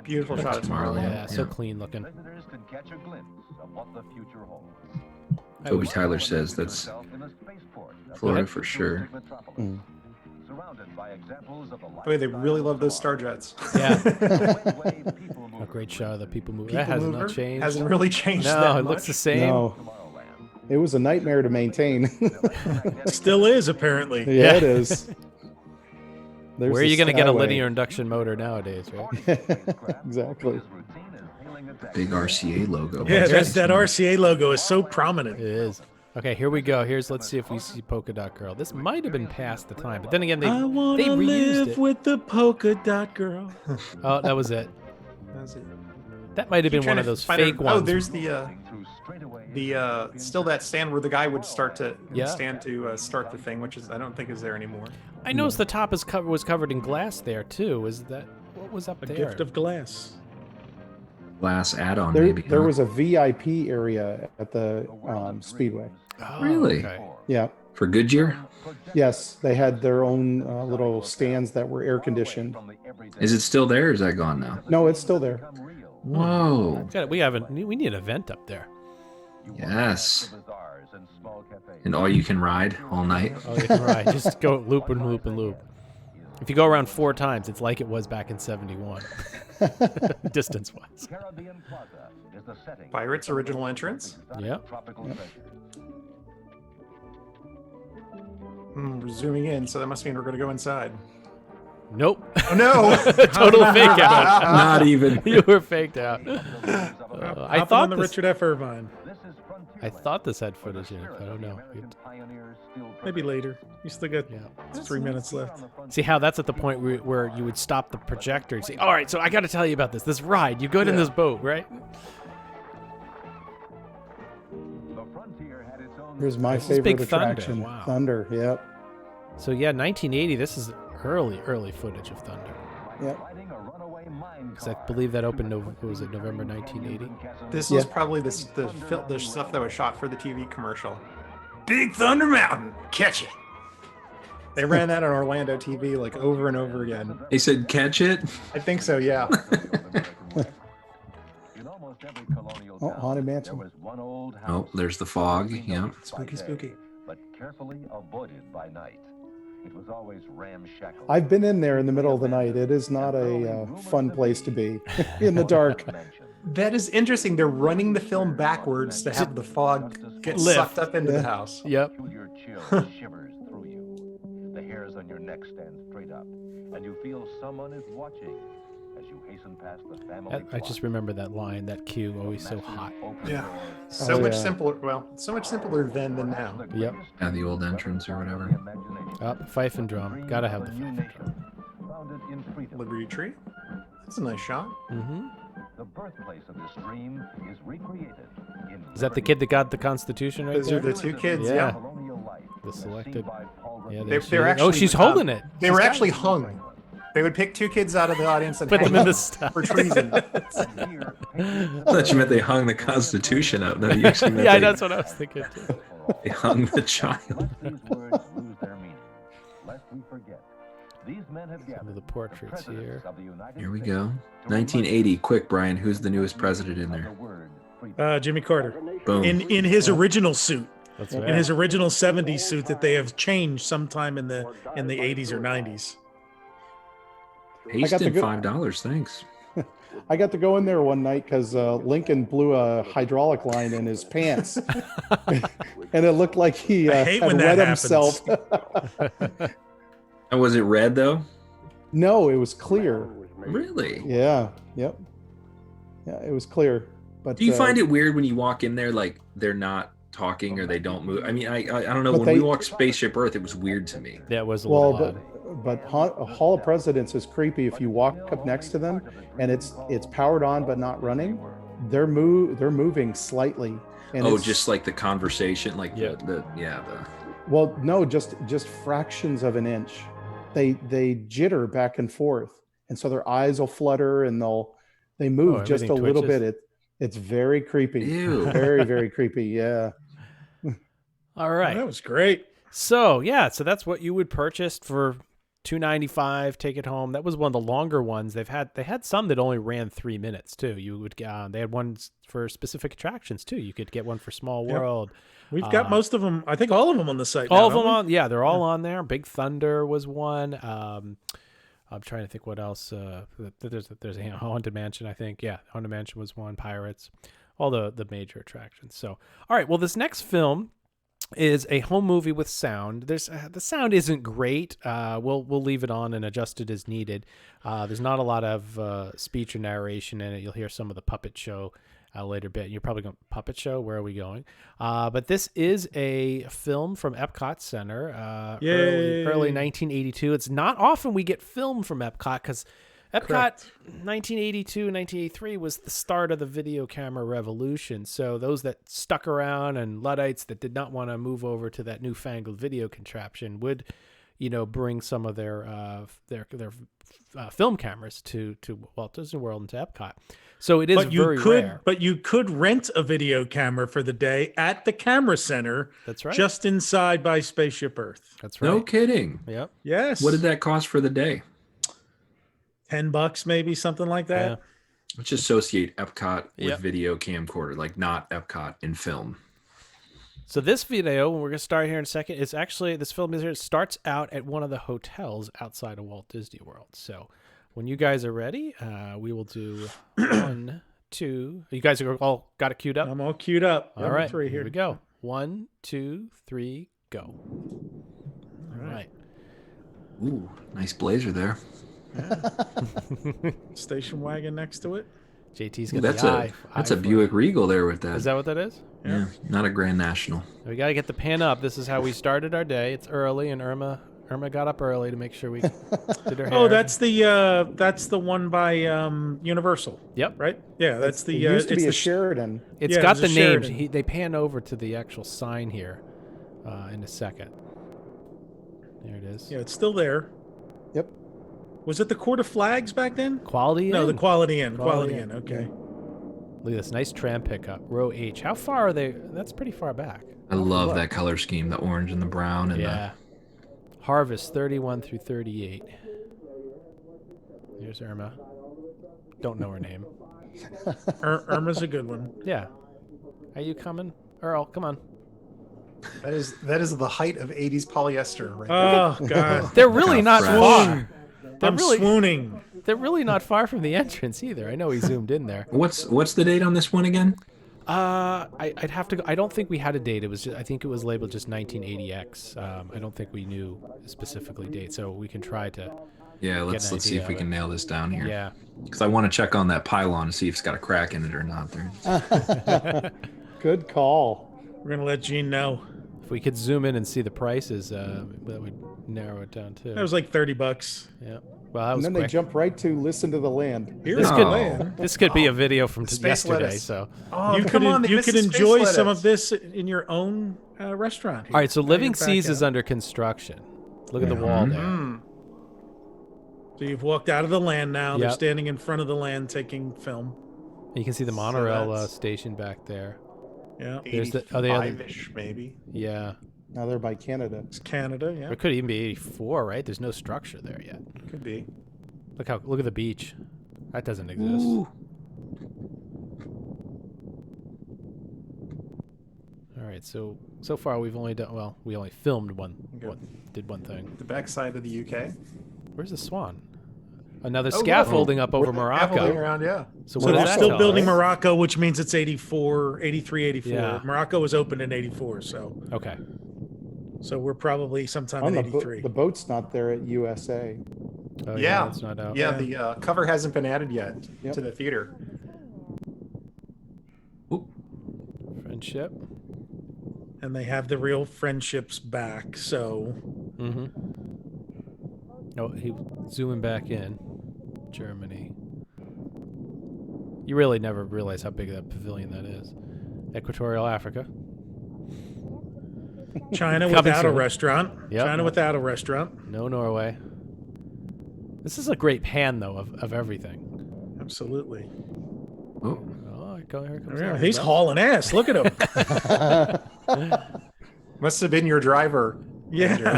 Beautiful shot of Tomorrowland. Yeah, so clean looking. Toby Tyler says that's Florida for sure. Boy, they really love those Star Jets. Yeah. A great shot of the people moving. That has not changed. Hasn't really changed No, that it much. looks the same. No. It was a nightmare to maintain. Still is, apparently. Yeah, it is. Where are you going to get a linear induction motor nowadays, right? Exactly. Big RCA logo. Yeah, that RCA logo is so prominent. It is. Okay, here we go. Let's see if we see Polka Dot Girl. This might have been past the time, but then again, they reused live it. with the Polka Dot Girl. Oh, that was it. That might have been one of those fake ones. Oh, there's the the still that stand where the guy would start to Yeah. start the thing, which is I don't think is there anymore. I noticed the top was covered in glass there too. Is that what was up there? Gift of glass. Glass add-on, There, maybe. there huh? was a VIP area at the Speedway. Oh, Really? okay. Yeah. For Goodyear? Yes, they had their own little stands that were air conditioned. Is it still there or is that gone now? No, it's still there. Whoa. We need an event up there. Yes. And all you can ride all night. Oh, you can ride. Just go loop and loop and loop. If you go around 4 times, it's like it was back in '71, distance-wise. Pirates original entrance. Yep. We're zooming in, so that must mean we're going to go inside. Nope. Oh no! Total fake out. Not even. You were faked out. I Hop thought on the this, Richard F. Irvine. I thought this had footage in it. I don't know. Maybe later. You still got 3 minutes left. See how that's at the point where you would stop the projector and say, "All right, so I got to tell you about this ride. You go in this boat, right?" Here's my This is favorite Big Thunder. attraction. Wow. Thunder, yep. So yeah, 1980. This is early footage of Thunder. Yep. Because I believe that opened. What was it, November 1980? This was probably the stuff that was shot for the TV commercial. Big Thunder Mountain, catch it. They ran that on Orlando TV like over and over again. They said catch it? I think so, yeah. Oh, Haunted Mansion. Oh, there's the fog. Yeah. Spooky. But carefully avoided by night. It was always ramshackle. I've been in there in the middle of the night. It is not a fun place to be in the dark. That is interesting. They're running the film backwards to have the fog get sucked up into the house. Yep. Your chill shivers through you. The hairs on your neck stand straight up, and you feel someone is watching as you hasten past the family. I just remember that line, that cue, always so hot. Yeah. So much simpler. Well, so much simpler then than now. Yep. Yeah, the old entrance or whatever. Fife and drum. Gotta have the fife and drum. Liberty Tree. That's a nice shot. Mm-hmm. The birthplace of this dream is recreated. Is that the kid that got the Constitution right Those there? are the 2 kids, yeah. The selected. Yeah, They're actually, oh, she's holding it. They were actually hung. They would pick 2 kids out of the audience and put hang them in the them stuff for treason. I thought you meant they hung the Constitution up. No, you actually meant Yeah, they, that's what I was thinking too. They hung the child. Some of the portraits here. Here we go. 1980. Quick, Brian. Who's the newest president in there? Jimmy Carter. Boom. In his original suit. That's In his original 70s suit that they have changed sometime in the 80s or 90s. Hasted $5. Thanks. I got to go in there one night because Lincoln blew a hydraulic line in his pants, and it looked like he had wet himself. And was it red though? No, it was clear. Really? Yeah. Yep. Yeah, it was clear. But Do you find it weird when you walk in there, like they're not talking or they don't move? I mean, I don't know. But When we walked Spaceship Earth, it was weird to me. That was a little odd. But Hall of Presidents is creepy. If you walk up next to them and it's powered on but not running, they're moving slightly. And Oh, it's, just like the conversation, like well, no, just fractions of an inch. They jitter back and forth, and so their eyes will flutter and they move just a everything little twitches? bit. It's very creepy. Ew. Very, very creepy. Yeah. All right. That was great. So yeah, so that's what you would purchase for $2.95. Take it home. That was one of the longer ones. They had some that only ran 3 minutes too. You would they had ones for specific attractions too. You could get one for Small Yep. World. We've got most of them. I think all of them on the site. All now, of them don't on. Yeah, they're all on there. Big Thunder was one. I'm trying to think what else. There's a Haunted Mansion, I think. Yeah, Haunted Mansion was one. Pirates, all the major attractions. So, all right. Well, this next film is a home movie with sound. There's the sound isn't great. We'll leave it on and adjust it as needed. There's not a lot of speech or narration in it. You'll hear some of the puppet show later bit. You're probably going, puppet show? Where are we going? But this is a film from Epcot Center, early 1982. It's not often we get film from Epcot because Epcot, Correct. 1982, 1983 was the start of the video camera revolution. So those that stuck around and Luddites that did not want to move over to that newfangled video contraption would, bring some of their film cameras to Walt Disney World and to Epcot. So it is very rare. But you could rent a video camera for the day at the camera center. That's right. Just inside by Spaceship Earth. That's right. No kidding. Yep. Yes. What did that cost for the day? $10 maybe, something like that. Yeah. Let's associate Epcot with Yep. video camcorder, like not Epcot in film. So this video, we're going to start here in a second, is actually, this film is here, it starts out at one of the hotels outside of Walt Disney World. So when you guys are ready, we will do 1, 2. You guys are all got it queued up? I'm all queued up. All right, 3 here we go. 1, 2, 3, go. All right. Ooh, nice blazer there. Station wagon next to it. JT's Ooh, got that's a Buick Regal there with that. Is that what that is? Yeah, not a Grand National. We got to get the pan up. This is how we started our day. It's early, and Irma got up early to make sure we did her hair. Oh, that's the one by Universal. Yep. Right? Yeah, that's the It used to it's be the a Sheridan. It's got the names. They pan over to the actual sign here in a second. There it is. Yeah, it's still there. Yep. Was it the Court of Flags back then? Quality Inn? No, the Quality Inn. Quality Inn. Okay. Look at this nice tram pickup. Row H. How far are they? That's pretty far back. I love that color scheme, the orange and the brown. And Yeah. Harvest 31 through 38. Here's Irma. Don't know her name. Irma's a good one. Yeah. Are you coming? Earl, come on. That is the height of 80s polyester right Oh, there. God. They're really not far. I'm swooning. They're really not far from the entrance either. I know he zoomed in there. What's the date on this one again? I'd have to go. I don't think we had a date. It was I think it was labeled just 1980X. I don't think we knew specifically date, so we can try to. Yeah, let's see if we can nail this down here. Yeah. Because I want to check on that pylon to see if it's got a crack in it or not. There. Good call. We're gonna let Gene know. If we could zoom in and see the prices, that would narrow it down too. That was like $30. Yeah. Well, that was And then quick. they jump right to listen to the land. This could be a video from Space yesterday. lettuce. So Oh, you come on, they you missed could the space enjoy some lettuce. of this in your own restaurant. Here. all right. So Now Living you're back Seas is out. under construction. Look at the wall there. Mm. So you've walked out of the land now. They're Yep. standing in front of the land taking film. You can see the So monorail that's- station back there. Yeah. There's the other. 85-ish, maybe. Yeah. Now they're by Canada. It's Canada. Yeah. It could even be 84, right? There's no structure there yet. Could be. Look at the beach. That doesn't exist. Ooh. All right, so far we've only done we only filmed did one thing. The backside of the UK. Where's the swan? Another Oh, scaffolding up over Scaffolding Morocco. around, yeah. So So what does they're that still tell building us? Morocco, which means it's 84, 83, 84. Yeah. Morocco was opened in 84, so Okay. so we're probably sometime On in the, 83. the boat's not there at USA. Oh, Yeah. it's not out. Yeah, the cover hasn't been added yet Yep. to the theater. Friendship. And they have the real friendships back, so Mm-hmm. Oh, he zooming back in. Germany. You really never realize how big that pavilion that is. Equatorial Africa. China Coming without a soon. restaurant. Yep. China without a restaurant. No Norway. This is a great pan though of everything. Absolutely. Oh. Oh, here comes Yeah, Aaron. he's hauling ass. Look at him. Must have been your driver. Yeah. Andrew.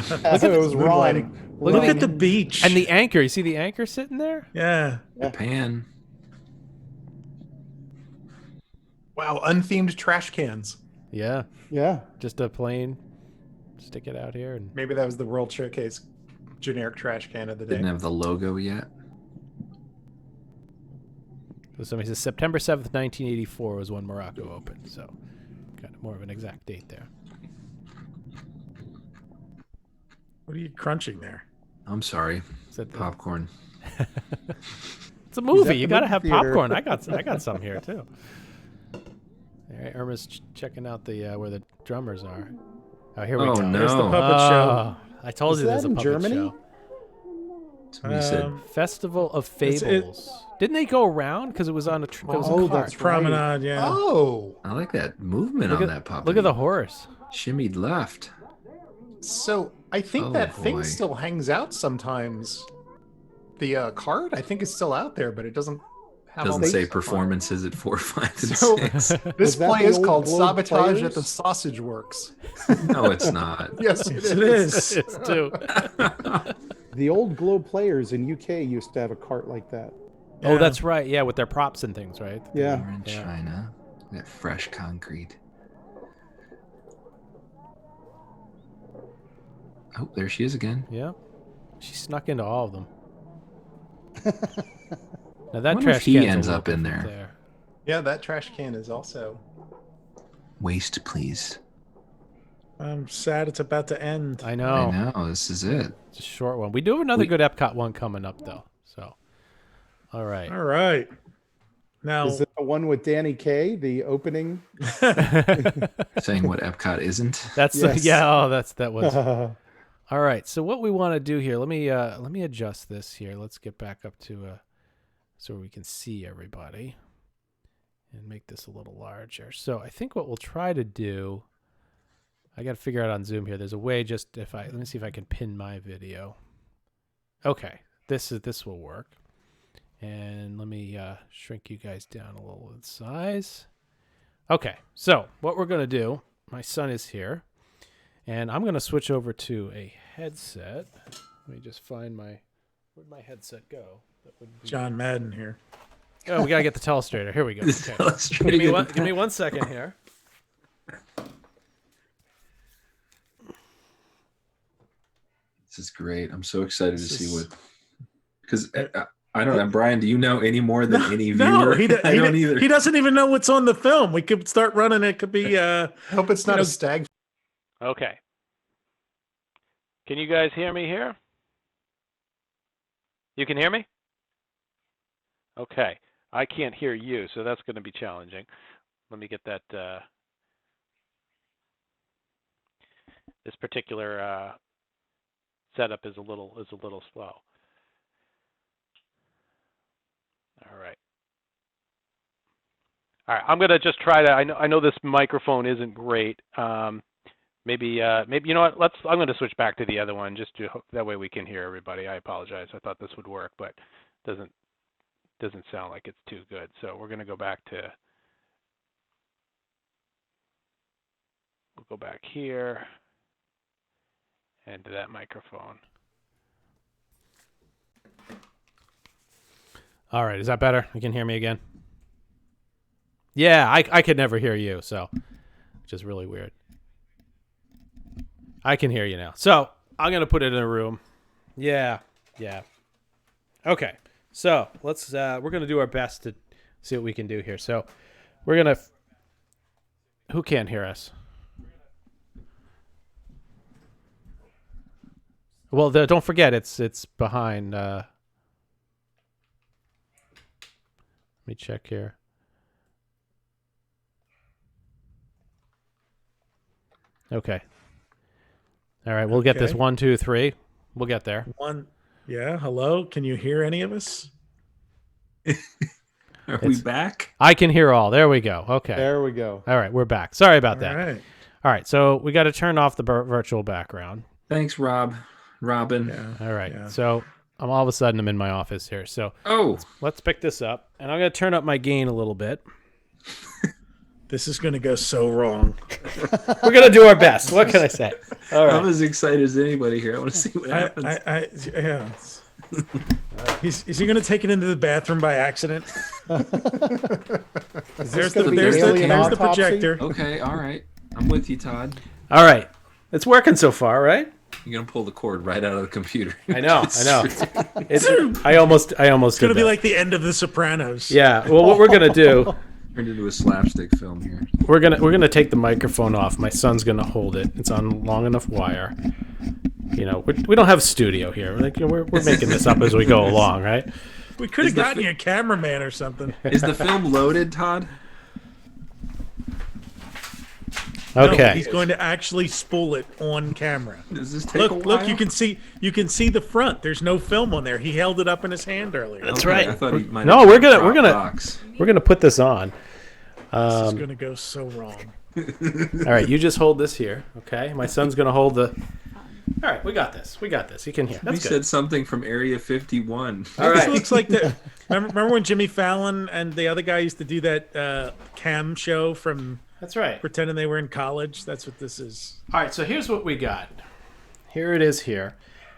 It was Moonlighting. Ron. Look at the beach. And the anchor. You see the anchor sitting there? Yeah. Pan. Wow, unthemed trash cans. Yeah. Yeah. Just a plain stick it out here and Maybe that was the World Showcase generic trash can of the day. Didn't have the logo yet. so somebody says September 7th, 1984 was when Morocco opened. So kind of more of an exact date there. What are you crunching there? I'm sorry. Is that the- Popcorn. It's a movie. at You the got to movie have theater. popcorn. I got some here too. All right, Irma's checking out the where the drummers are. Oh, here we Oh, go. no. There's the puppet show. I told Is you there's that a in puppet Germany? show. Somebody said Festival of Fables. Didn't they go around because it was on a? It was a Oh, cart. that's promenade. Yeah. Oh, I like that movement Look on at that puppy. Look at the horse. Shimmied left. so I think Oh, that thing boy. still hangs out sometimes. The card, I think, is still out there, but it doesn't have. all Doesn't the say stuff on it. performances at 4, 5, and So 6. this that play the is old called Globe Sabotage Players? at the Sausage Works. No, it's not. Yes, Yes, it is. It's too. The old Globe Players in UK used to have a cart like that. Oh, that's right. Yeah, with their props and things, right? Yeah. We're in China. That fresh concrete. Oh, there she is again. Yeah. She snuck into all of them. Now I that wonder if trash he can's a ends little up in different there. Yeah, that trash can is also. Waste, please. I'm sad it's about to end. I know. I know. This is it. It's a short one. We do have another good Epcot one coming up, though. So, all right. All right. Now, Is it the one with Danny Kaye, the opening? Saying what Epcot isn't. That's Yes. yeah. Oh, that was. All right. So what we want to do here? Let me adjust this here. Let's get back up to so we can see everybody, and make this a little larger. So I think what we'll try to do. I got to figure out on Zoom here. There's a way just let me see if I can pin my video. Okay, this will work. And let me shrink you guys down a little in size. Okay, so what we're going to do, my son is here, and I'm going to switch over to a headset. Let me just find where'd my headset go? That would be... John Madden here. Oh, we got to get the telestrator. Here we go. Okay. Give me 1 second here. This is great. I'm so excited to see what. Because I don't know, Brian. Do you know any more than any viewer? No, I don't either. he doesn't even know what's on the film. We could start running. It could be. Hope it's not a stag. Okay. Can you guys hear me here? You can hear me? Okay. I can't hear you, so that's going to be challenging. Let me get that. This particular setup is a little slow. All right. I'm going to just try to. I know this microphone isn't great. Maybe you know what? I'm going to switch back to the other one just to that way we can hear everybody. I apologize. I thought this would work, but doesn't sound like it's too good. So we're going to go back to. We'll go back here and to that microphone. All right, is that better? You can hear me again? Yeah, I could never hear you, so which is really weird. I can hear you now. So I'm gonna put it in a room. Yeah. Okay. So let's we're gonna do our best to see what we can do here. So we're gonna who can't hear us? Well, don't forget it's behind. Let me check here. Okay. All right, we'll get this Okay. 1, 2, 3. We'll get there. Yeah. Hello. Can you hear any of us? Are we back? I can hear all. There we go. Okay. There we go. All right, we're back. Sorry about that. All right. All right, so we got to turn off the virtual background. Thanks, Robin. All right. So I'm all of a sudden I'm in my office here. So let's pick this up, and I'm going to turn up my gain a little bit. This is going to go so wrong. We're going to do our best. What can I say? All right. I'm as excited as anybody here. I want to see what happens. Yeah. Is he going to take it into the bathroom by accident? There's the projector. Okay, all right. I'm with you, Todd. All right. It's working so far, right? You're going to pull the cord right out of the computer. I know. I almost It's going to did be that. like the end of The Sopranos. Yeah. Well, what we're going to do, Turned into a slapstick film here. we're going to take the microphone off. My son's going to hold it. It's on long enough wire. You know, we don't have a studio here. Like, we're making this up as we go along, right? We could have gotten you a cameraman or something. Is the film loaded, Todd? Okay. No, he's going to actually spool it on camera. Does this take a while? Look, you can see the front. There's no film on there. He held it up in his hand earlier. That's Okay, right. I thought he might No, have we're dropped gonna box. put this on. This is going to go so wrong. All right, you just hold this here, okay? My son's gonna hold the. All right, we got this. We got this. You can hear. We That's good. said something from Area 51. All right. This looks like the. Remember when Jimmy Fallon and the other guy used to do that cam show from? That's right. Pretending they were in college. That's what this is. All right, so here's what we got. Here it is. Here.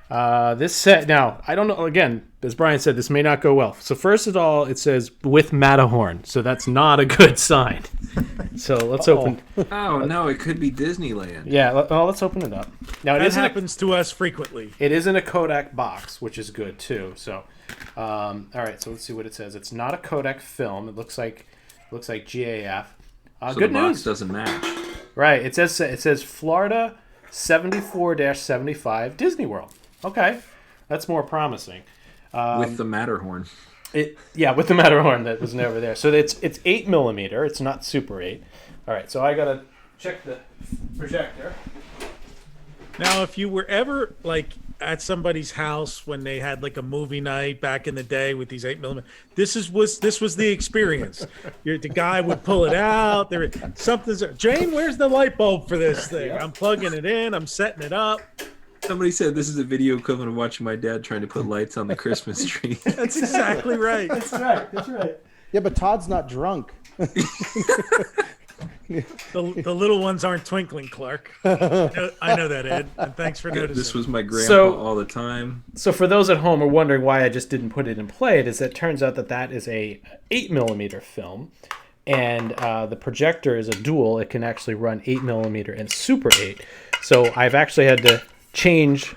This set. Now, I don't know. Again, as Brian said, this may not go well. So first of all, it says with Matterhorn, so that's not a good sign. So let's open. Oh no, it could be Disneyland. Yeah, let's open it up. Now That happens to us frequently. It is in a Kodak box, which is good too. So, all right. So let's see what it says. It's not a Kodak film. It looks like GAF. So Good the box news. doesn't match. Right. It says Florida 74-75 Disney World. Okay, that's more promising. With the Matterhorn. With the Matterhorn that was never there. So it's 8mm. It's not Super 8. All right. So I gotta check the projector. Now, if you were ever like at somebody's house when they had like a movie night back in the day with these 8mm, this was the experience. The guy would pull it out. Something's Jane, where's the light bulb for this thing? I'm plugging it in. I'm setting it up. Somebody said this is a video equivalent of watching my dad trying to put lights on the Christmas tree. That's exactly right. That's right. That's right. Yeah, but Todd's not drunk. The little ones aren't twinkling, Clark. I know that, Ed, and thanks for noticing. This was my grandpa all the time. So for those at home who are wondering why I just didn't put it in play, it is that it turns out that is a 8mm film, and the projector is a dual. It can actually run 8mm and Super 8. So I've actually had to change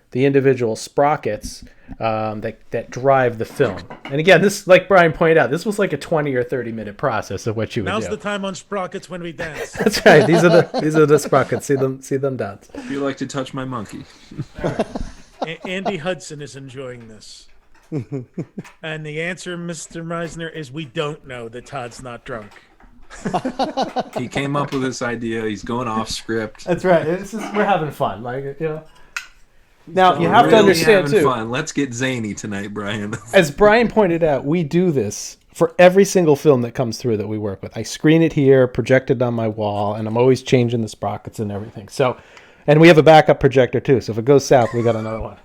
the individual sprockets that drive the film. And again, this, like Brian pointed out, this was like a 20 or 30-minute process of what you would Now's do. the time on sprockets when we dance. That's right. These are the sprockets. See them dance. If you like to touch my monkey. Andy Hudson is enjoying this. And the answer, Mr. Meisner, is we don't know that Todd's not drunk. He came up with this idea. He's going off script. That's right. We're having fun. Now you have to understand having too. Fun. Let's get zany tonight, Brian. As Brian pointed out, we do this for every single film that comes through that we work with. I screen it here, project it on my wall, and I'm always changing the sprockets and everything. So, and we have a backup projector too. So if it goes south, we got another one.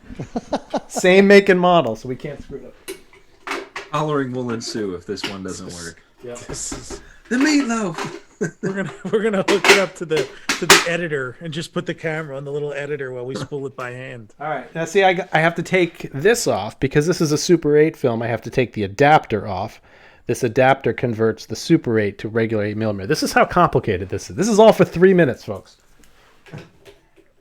Same make and model, so we can't screw it up. Hollering will ensue if this one doesn't work. Yep. The meatloaf. We're gonna hook it up to the editor and just put the camera on the little editor while we spool it by hand. All right. Now, see, I have to take this off because this is a Super 8 film. I have to take the adapter off. This adapter converts the Super 8 to regular 8mm. This is how complicated this is. This is all for 3 minutes, folks.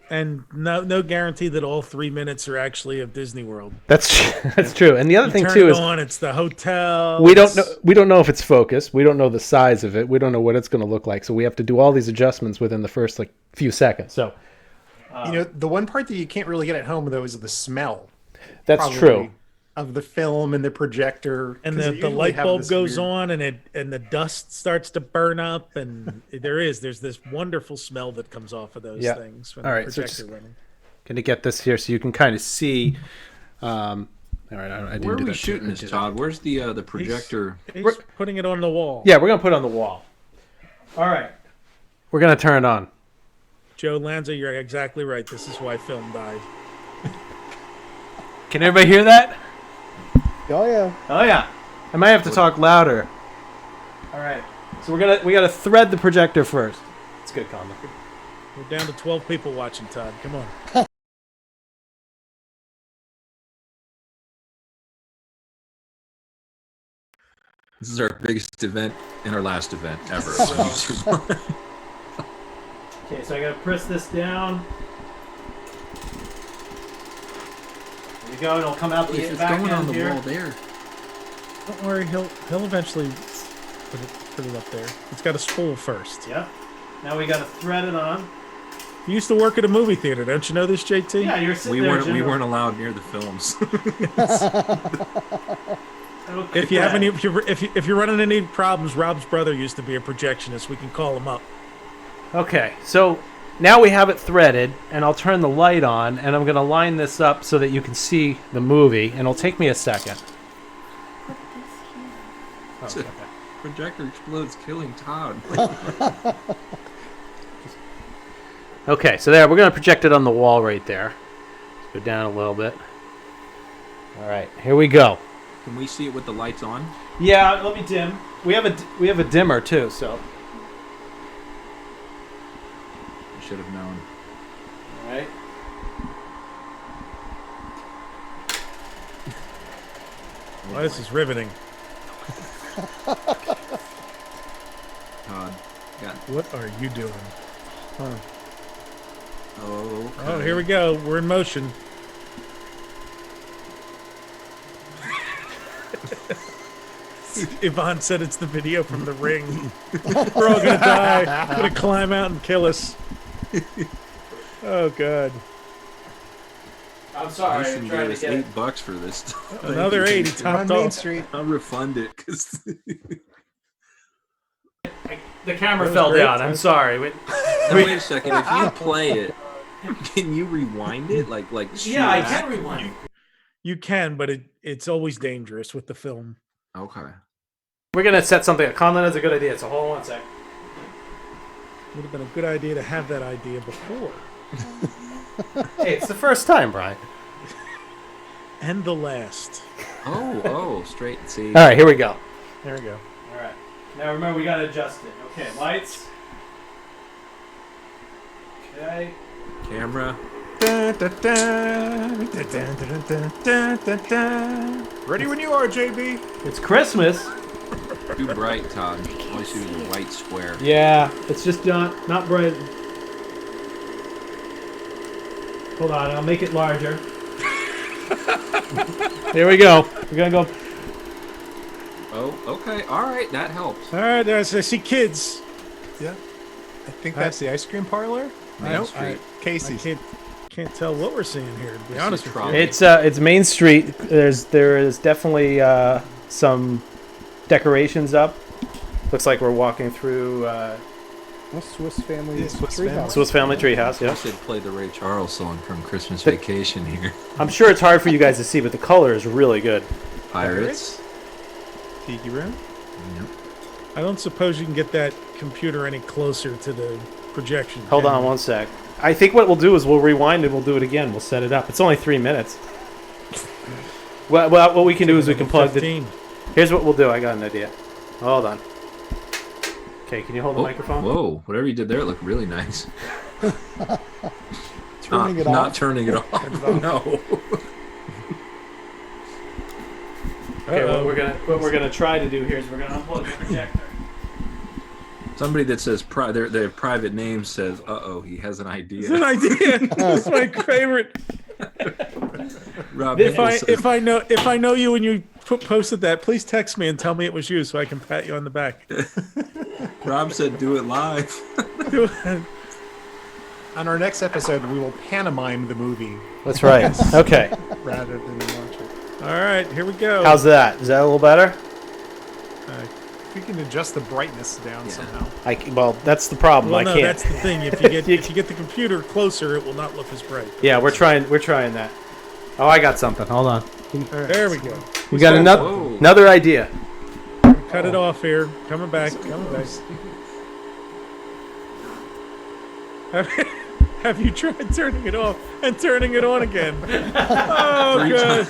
And no guarantee that all 3 minutes are actually of Disney World. That's true. And the other thing too is it's the hotel. We don't know if it's focused. We don't know the size of it. We don't know what it's going to look like. So we have to do all these adjustments within the first few seconds. So the one part that you can't really get at home though is the smell. That's true. Of the film and the projector, and the light bulb goes on, and the dust starts to burn up, and there's this wonderful smell that comes off of those things when the projector running. Going to get this here so you can kind of see. All right, I didn't Where do are we that shooting this, Todd? Where's the projector? He's putting it on the wall. Yeah, we're going to put it on the wall. All right, we're going to turn it on. Joe Lanza, you're exactly right. This is why film died. Can everybody hear that? Oh yeah. Oh yeah. I might have to talk louder. All right. So we gotta thread the projector first. It's good, Colin. We're down to 12 people watching, Todd. Come on. This is our biggest event and our last event ever. Okay, so I gotta press this down. There you go, and it'll come out the It's back going end on the here. wall there. Don't worry, he'll eventually put it up there. It's got to spool first. Yeah. Now we gotta thread it on. You used to work at a movie theater, don't you know this, JT? Yeah, you're sitting there. We weren't allowed near the films. If you have any, if you're running into any problems, Rob's brother used to be a projectionist. We can call him up. Okay, so now we have it threaded, and I'll turn the light on, and I'm going to line this up so that you can see the movie, and it'll take me a second. Oh, okay. Projector explodes, killing Todd. Okay, so there, we're going to project it on the wall right there. Let's go down a little bit. All right, here we go. Can we see it with the lights on? Yeah, let me dim. We have a dimmer too, so. I should have known. All right. Well, this is riveting. Todd, what are you doing? Huh. Oh, okay. Oh, here we go. We're in motion. Yvonne said it's the video from The Ring. We're all gonna die. Gonna climb out and kill us. Oh God. I'm sorry. Jason gave us $8 for this. Another 80 topped Main off. Street. I'll refund it because The camera fell down. I'm sorry. Wait a second. If you play it, can you rewind it? Like Yeah, I can rewind. You can, but it's always dangerous with the film. Okay. We're gonna set something up. Conlon has a good idea, so hold on 1 sec. Would have been a good idea to have that idea before. Hey, it's the first time, Brian. And the last. Oh, straight. See. All right, here we go. There we go. All right. Now remember, we gotta adjust it. Okay, lights. Okay. Camera. Ready when you are, JB. It's Christmas. Too bright, Todd. I want you to use a white square. Yeah, it's just not bright. Hold on, I'll make it larger. There we go. We're gonna go. Oh, okay. All right, that helps. All right, I see kids. Yeah. I think that's the ice cream parlor. Main Street. Casey's. I can't tell what we're seeing here, to be honest with you. It's Main Street. There is definitely some decorations up. Looks like we're walking through Swiss Family Treehouse. Swiss Family Treehouse. I Yeah. should play the Ray Charles song from Christmas Vacation here. I'm sure it's hard for you guys to see, but the color is really good. Pirates. Tiki Room. Yep. I don't suppose you can get that computer any closer to the projection. Hold on 1 sec. I think what we'll do is we'll rewind and we'll do it again. We'll set it up. It's only 3 minutes. Well, what we can do is we can plug 15. Here's what we'll do. I got an idea. Hold on. Okay, can you hold the microphone? Whoa, whatever you did there looked really nice. Turning it Not off. turning it off. No. Okay, what we're gonna try to do here is we're gonna unplug the projector. Somebody that says their private name says, "Uh-oh, he has an idea." It's an idea. That's my favorite. Rob If Nichols I know you when you posted that, please text me and tell me it was you so I can pat you on the back. Rob said, "Do it live." On our next episode, we will pantomime the movie. That's right. Okay. Rather than watch it. All right, here we go. How's that? Is that a little better? We can adjust the brightness down somehow. Well, that's the problem. Well, I no, can't. that's the thing. If you get the computer closer, it will not look as bright. Yeah, we're trying that. Oh, I got something. Hold on. There we go. We got another idea. Cut it off here. Coming back. Have you tried turning it off and turning it on again? Oh, good.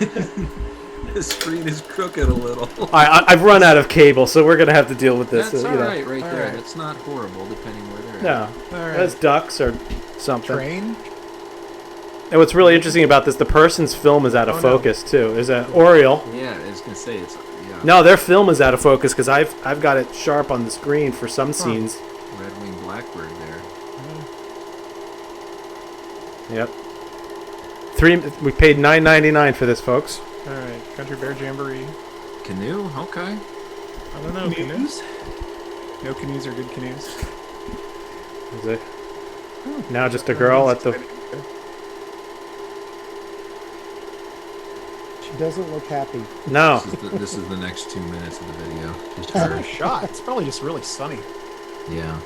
The screen is crooked a little. I've run out of cable, so we're gonna have to deal with this. That's all right, right there. That's not horrible, depending where they're No, at. that's ducks or something. Train. And what's really interesting about this, the person's film is out of focus too. There's an Oriole. Yeah, I was gonna say it's. Yeah. No, their film is out of focus because I've got it sharp on the screen for some scenes. Red-winged blackbird there. Yep. We paid $9.99 for this, folks. All right, Country Bear Jamboree. Canoe, okay. I don't know. Canoes? No canoes are good canoes. Is it? Now just a girl at the. She doesn't look happy. No. This is the next 2 minutes of the video. Just It's her. not a shot. It's probably just really sunny. Yeah.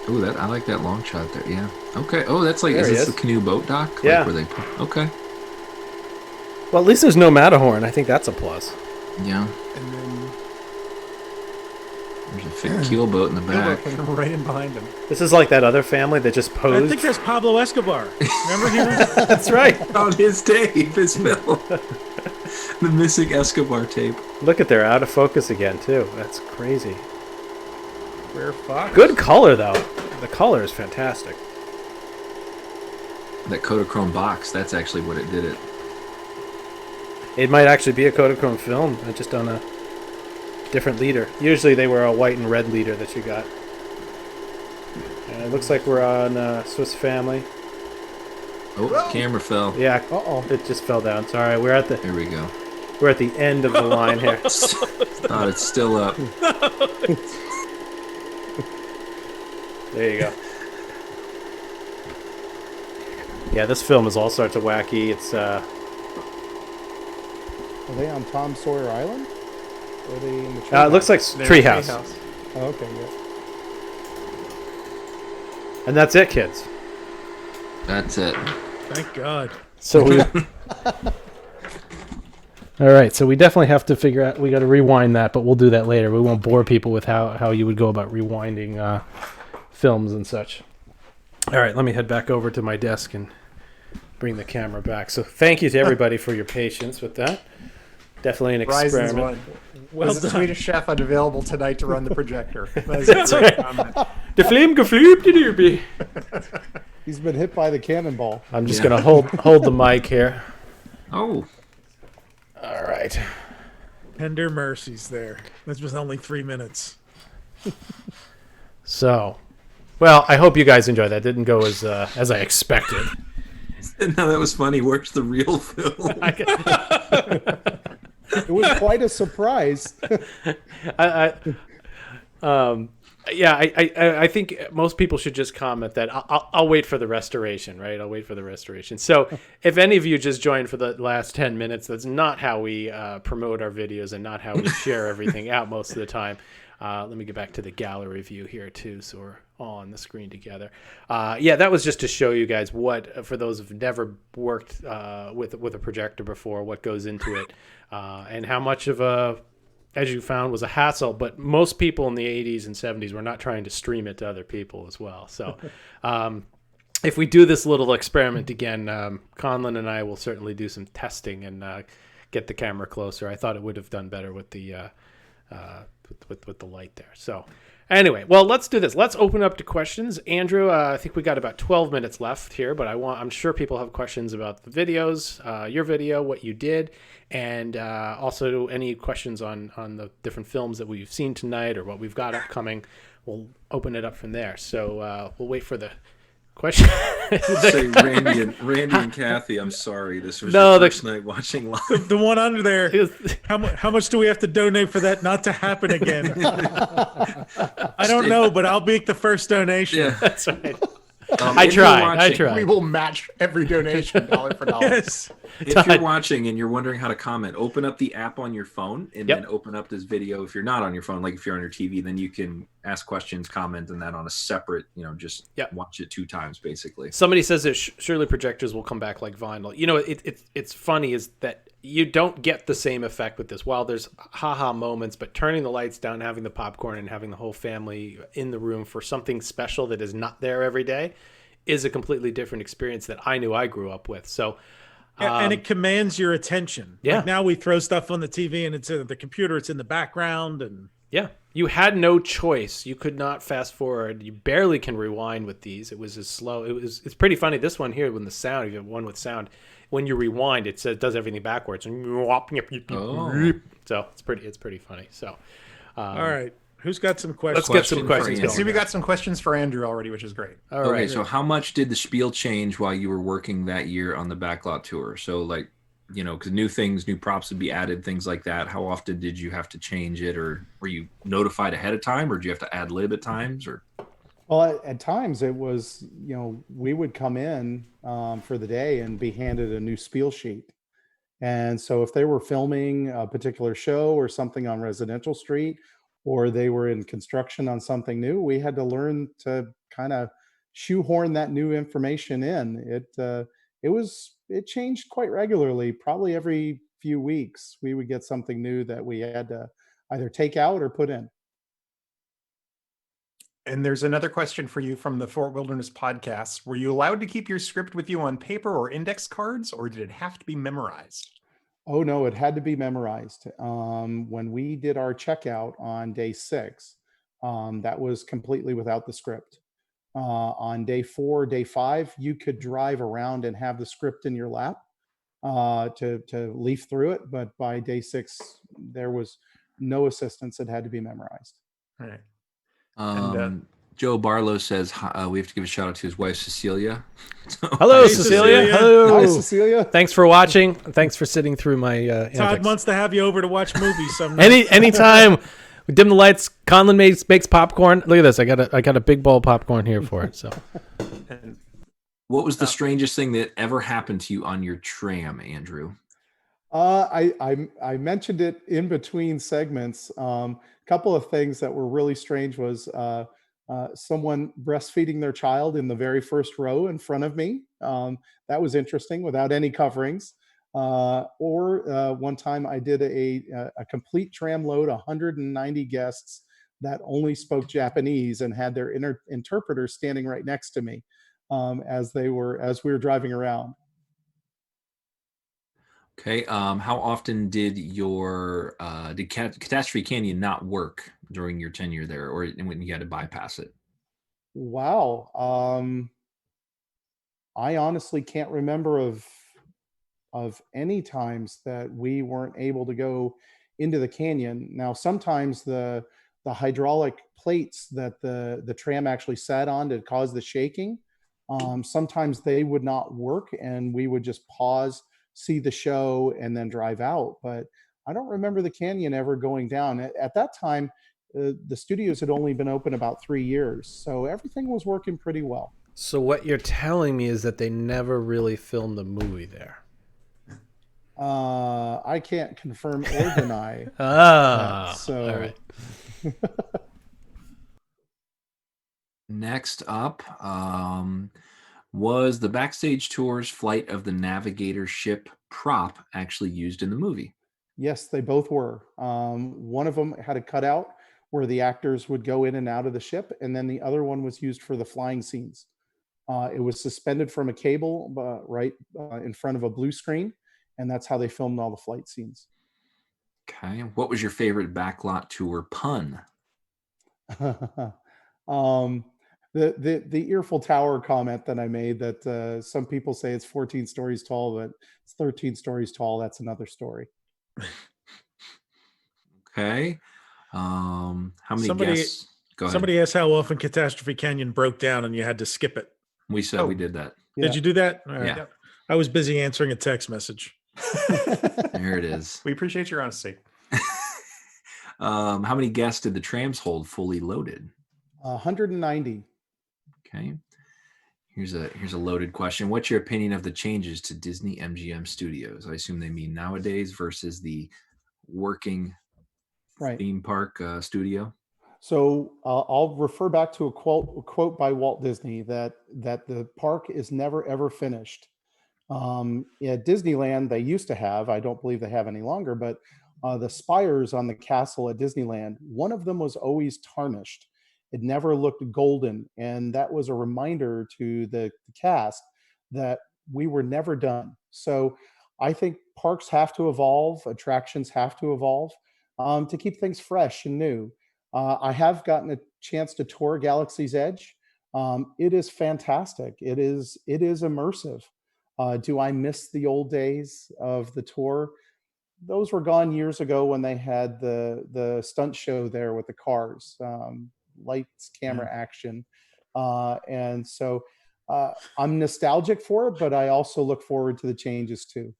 Oh, that I like that long shot there. Yeah. Okay. Oh, that's like There is he this is. the canoe boat dock? Yeah. Like where they okay. Well, at least there's no Matterhorn. I think that's a plus. Yeah. And then There's a fake keel boat in the back. right in behind him. This is like that other family that just posed. I think that's Pablo Escobar. Remember him? That's right. On his tape, his film. The missing Escobar tape. Look at they're out of focus again too. That's crazy. Rare fox. Good color though. The color is fantastic. That Kodachrome box, that's actually what it did it. It might actually be a Kodachrome film, just on a different leader. Usually they were a white and red leader that you got. And it looks like we're on Swiss Family. Oh, camera fell. Yeah. It just fell down. Sorry, we're at the. Here we go. We're at the end of the line here. Oh, it's still up. There you go. Yeah, this film is all sorts of wacky. It's Are they on Tom Sawyer Island? Or are they in the treehouse? it looks like Treehouse. Oh, okay, yeah. And that's it, kids. That's it. Thank God. So we. All right, so we definitely have to figure out. We got to rewind that, but we'll do that later. We won't bore people with how you would go about rewinding films and such. All right, let me head back over to my desk and bring the camera back. So thank you to everybody for your patience with that. Definitely an experiment. Well, the Swedish chef unavailable tonight to run the projector. That's right. The flame geflooped. He's been hit by the cannonball. I'm just gonna hold the mic here. Oh. All right. Tender mercies there. This was only 3 minutes. So, well, I hope you guys enjoyed that. Didn't go as I expected. No, that was funny. Where's the real film? It was quite a surprise. I think most people should just comment that I'll wait for the restoration, right? I'll wait for the restoration. So if any of you just joined for the last 10 minutes, that's not how we promote our videos and not how we share everything out most of the time. Let me get back to the gallery view here too, so we're all on the screen together. That was just to show you guys what, for those who've never worked with a projector before, what goes into it, and how much of a, as you found, was a hassle. But most people in the 80s and 70s were not trying to stream it to other people as well. So if we do this little experiment again, Conlon and I will certainly do some testing and get the camera closer. I thought it would have done better with the with the light there. So anyway, well, let's do this. Let's open up to questions. Andrew, I think we got about 12 minutes left here, but I'm sure people have questions about the videos, your video, what you did, and also any questions on the different films that we've seen tonight or what we've got upcoming. We'll open it up from there. So we'll wait for the question. Say Randy and Kathy, I'm sorry. This was your first night watching live. The one under there. How much do we have to donate for that not to happen again? I don't know, but I'll make the first donation. Yeah, that's right. I try. We will match every donation dollar for dollar. Yes. If you're watching and you're wondering how to comment, open up the app on your phone and then open up this video. If you're not on your phone, like if you're on your TV, then you can ask questions, comment, and that on a separate, just watch it 2 times basically. Somebody says that surely projectors will come back like vinyl. It's funny is that you don't get the same effect with this. While there's haha moments, but turning the lights down, having the popcorn, and having the whole family in the room for something special that is not there every day is a completely different experience that I knew I grew up with. So, and it commands your attention. Yeah. Like now we throw stuff on the TV and it's in the computer, it's in the background, and you had no choice. You could not fast forward. You barely can rewind with these. It was as slow. It's pretty funny. This one here, when the sound, you have one with sound. When you rewind, it does everything backwards. Oh. So it's pretty funny. So, all right, who's got some questions? Let's get some questions going. See, we got some questions for Andrew already, which is great. All right. So how much did the spiel change while you were working that year on the backlot tour? So because new things, new props would be added, things like that. How often did you have to change it, or were you notified ahead of time, or did you have to ad lib at times, or? Well, at times it was, we would come in for the day and be handed a new spiel sheet. And so if they were filming a particular show or something on Residential Street, or they were in construction on something new, we had to learn to kind of shoehorn that new information in. It changed quite regularly. Probably every few weeks, we would get something new that we had to either take out or put in. And there's another question for you from the Fort Wilderness podcast. Were you allowed to keep your script with you on paper or index cards, or did it have to be memorized? Oh no, it had to be memorized. When we did our checkout on day 6, that was completely without the script. On day 4, day 5, you could drive around and have the script in your lap to leaf through it. But by day 6, there was no assistance. It had to be memorized. All right. Joe Barlow says we have to give a shout out to his wife, Cecilia. Hello, Cecilia. Hello. Hi, Cecilia. Thanks for watching. Thanks for sitting through my Todd antics. wants to have you over to watch movies sometime. Anytime. We dim the lights. Conlon makes popcorn. Look at this. I got a big bowl of popcorn here for it. So, what was the strangest thing that ever happened to you on your tram, Andrew? I mentioned it in between segments. Couple of things that were really strange was someone breastfeeding their child in the very first row in front of me. That was interesting without any coverings. Or one time I did a complete tram load, 190 guests that only spoke Japanese and had their interpreter standing right next to me as we were driving around. Okay. How often did did Catastrophe Canyon not work during your tenure there, or when you had to bypass it? Wow. I honestly can't remember of any times that we weren't able to go into the canyon. Now, sometimes the hydraulic plates that the tram actually sat on to cause the shaking, sometimes they would not work, and we would just pause, see the show, and then drive out. But I don't remember the canyon ever going down. At that time, the studios had only been open about 3 years, so everything was working pretty well. So what you're telling me is that they never really filmed the movie there. I can't confirm or deny. All right. Next up, was the Backstage Tours Flight of the Navigator ship prop actually used in the movie? Yes, they both were. One of them had a cutout where the actors would go in and out of the ship, and then the other one was used for the flying scenes. It was suspended from a cable right in front of a blue screen, and that's how they filmed all the flight scenes. Okay. What was your favorite backlot tour pun? The Earful Tower comment that I made, that some people say it's 14 stories tall, but it's 13 stories tall. That's another story. Okay. How many guests? Go ahead. Somebody asked how often Catastrophe Canyon broke down and you had to skip it. We said we did that. Did you do that? All right. Yeah. I was busy answering a text message. There it is. We appreciate your honesty. How many guests did the trams hold fully loaded? 190. Okay. Here's a loaded question. What's your opinion of the changes to Disney MGM Studios? I assume they mean nowadays versus the working theme park studio. So I'll refer back to a quote by Walt Disney that the park is never ever finished. At Disneyland, they used to have, I don't believe they have any longer, but the spires on the castle at Disneyland, one of them was always tarnished. It never looked golden, and that was a reminder to the cast that we were never done. So I think parks have to evolve, attractions have to evolve to keep things fresh and new. I have gotten a chance to tour Galaxy's Edge. It is fantastic. It is immersive. Do I miss the old days of the tour? Those were gone years ago when they had the stunt show there with the cars, lights, camera, action. And so I'm nostalgic for it, but I also look forward to the changes too.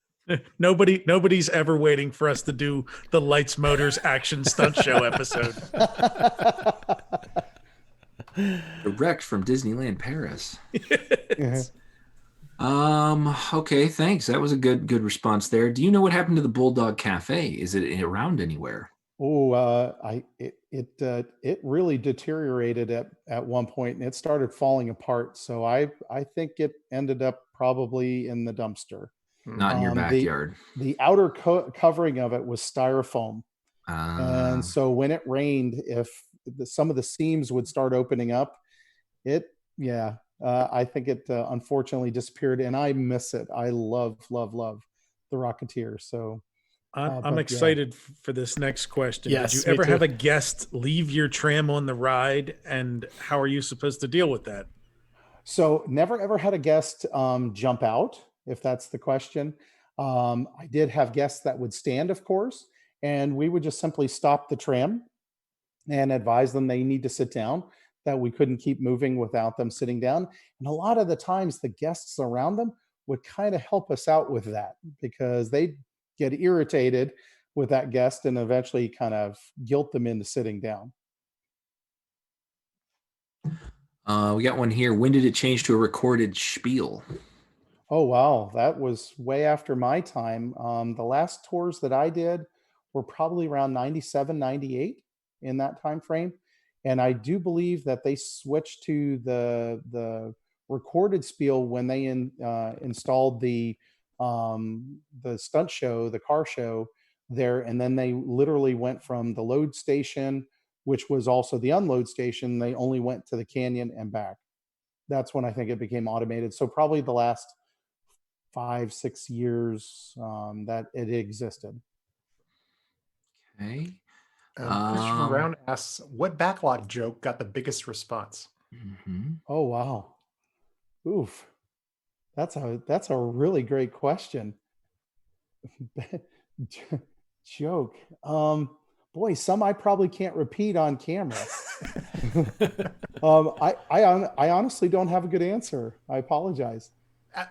Nobody's ever waiting for us to do the lights, motors, action stunt show episode. Direct from Disneyland Paris. Okay, thanks. That was a good response there. Do you know what happened to the Bulldog Cafe? Is it around anywhere? It really deteriorated at one point, and it started falling apart. So I think it ended up probably in the dumpster. Not in your The backyard. the outer covering of it was styrofoam, and Ah. so when it rained, if some of the seams would start opening up, yeah, I think it unfortunately disappeared, and I miss it. I love the Rocketeer. So, I'm but yeah. excited for this next question. Yes, Did you me ever too. have a guest leave your tram on the ride, and how are you supposed to deal with that? So never ever had a guest jump out, if that's the question. I did have guests that would stand, of course, and we would just simply stop the tram and advise them they need to sit down, that we couldn't keep moving without them sitting down. And a lot of the times the guests around them would kind of help us out with that, because they'd get irritated with that guest and eventually kind of guilt them into sitting down. We got one here. When did it change to a recorded spiel? Oh, wow. That was way after my time. The last tours that I did were probably around 97, 98 in that time frame. And I do believe that they switched to the recorded spiel when they installed the stunt show, the car show there. And then they literally went from the load station, which was also the unload station. They only went to the canyon and back. That's when I think it became automated. So probably the last 5-6 years that it existed. Okay. Christopher Brown asks, what backlot joke got the biggest response? Oh, wow. Oof. That's a really great question. Joke. Boy, some I probably can't repeat on camera. I honestly don't have a good answer. I apologize.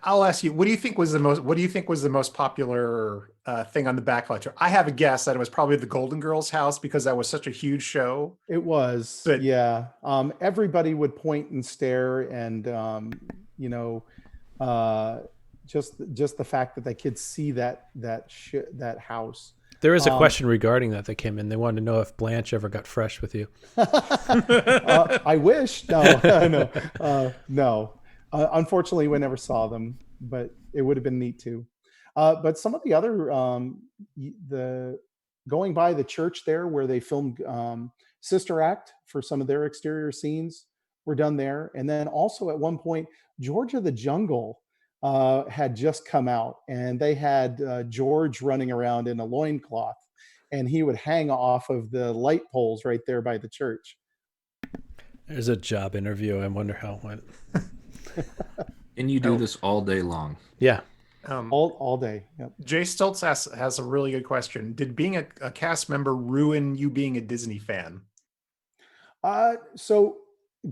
I'll ask you, what do you think was the most popular thing on the backlot tour? I have a guess that it was probably the Golden Girls house, because that was such a huge show. It was, but yeah. Everybody would point and stare, and just the fact that they could see that house. There is a question regarding that came in. They wanted to know if Blanche ever got fresh with you. I wish. No. No. Unfortunately, we never saw them, but it would have been neat too. But some of the other, going by the church there where they filmed Sister Act for some of their exterior scenes were done there. And then also at one point, George of the Jungle had just come out, and they had George running around in a loincloth, and he would hang off of the light poles right there by the church. There's a job interview. I wonder how it went. And you do this all day long. Yeah. All day. Yep. Jay Stoltz has a really good question. Did being a cast member ruin you being a Disney fan? So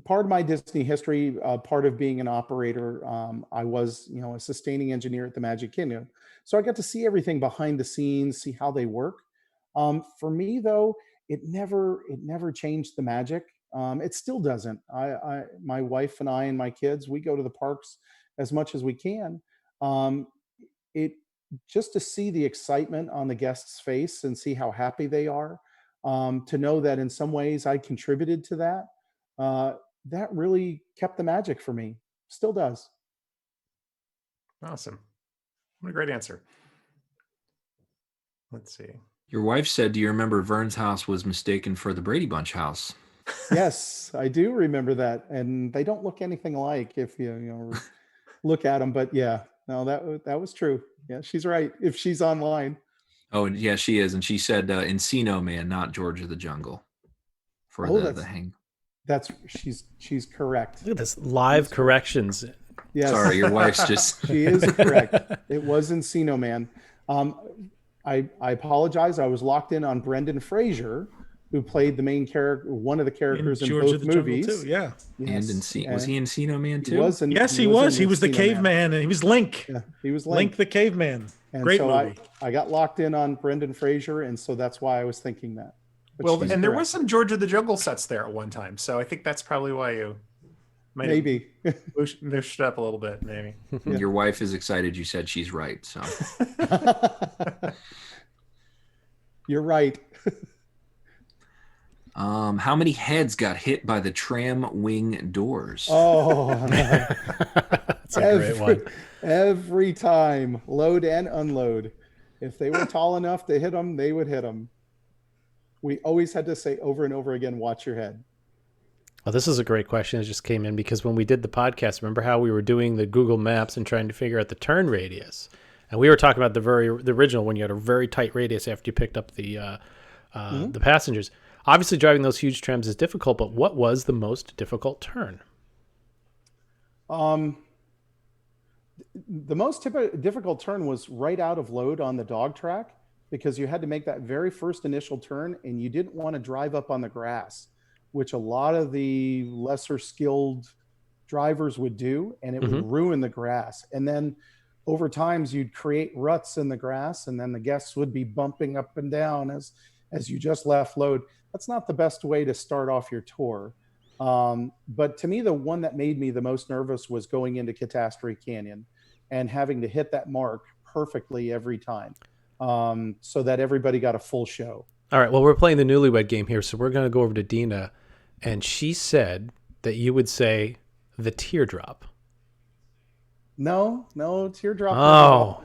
part of my Disney history, part of being an operator, I was, a sustaining engineer at the Magic Kingdom. So I got to see everything behind the scenes, see how they work. For me, though, it never changed the magic. It still doesn't. My wife and I and my kids, we go to the parks as much as we can. It just to see the excitement on the guest's face and see how happy they are, to know that in some ways I contributed to that. That really kept the magic for me. Still does. Awesome. What a great answer. Let's see. Your wife said, do you remember Vern's house was mistaken for the Brady Bunch house? Yes, I do remember that. And they don't look anything alike if you look at them. But yeah, no, that was true. Yeah, she's right. If she's online. Oh, yeah, she is. And she said Encino Man, not George of the Jungle. For the hang. She's correct. Look at this live corrections. Yes. Sorry, your wife's just. She is correct. It was Encino Man. I apologize. I was locked in on Brendan Fraser, who played the main character, one of the characters in both movies. Too, yeah. Yes. And was he Encino Man too? Yes, he was. He was the caveman, and he was Link. Yeah, he was Link the caveman. And great so movie. I got locked in on Brendan Fraser, and so that's why I was thinking that. But well, and there was some George of the Jungle sets there at one time, so I think that's probably why you maybe pushed it up a little bit. Maybe Your wife is excited. You said she's right. So you're right. How many heads got hit by the tram wing doors? Oh, that's a great one. Every time, load and unload. If they were tall enough to hit them, they would hit them. We always had to say over and over again, watch your head. Well, this is a great question. It just came in because when we did the podcast, remember how we were doing the Google Maps and trying to figure out the turn radius? And we were talking about the original when you had a very tight radius after you picked up the passengers. Obviously, driving those huge trams is difficult, but what was the most difficult turn? The most difficult turn was right out of load on the dog track, because you had to make that very first initial turn and you didn't want to drive up on the grass, which a lot of the lesser skilled drivers would do, and it would ruin the grass. And then over times you'd create ruts in the grass, and then the guests would be bumping up and down as you just left load. That's not the best way to start off your tour. But to me, the one that made me the most nervous was going into Catastrophe Canyon and having to hit that mark perfectly every time, so that everybody got a full show. All right, well, we're playing the newlywed game here, so we're going to go over to Dina, and she said that you would say the teardrop. No, teardrop. Oh,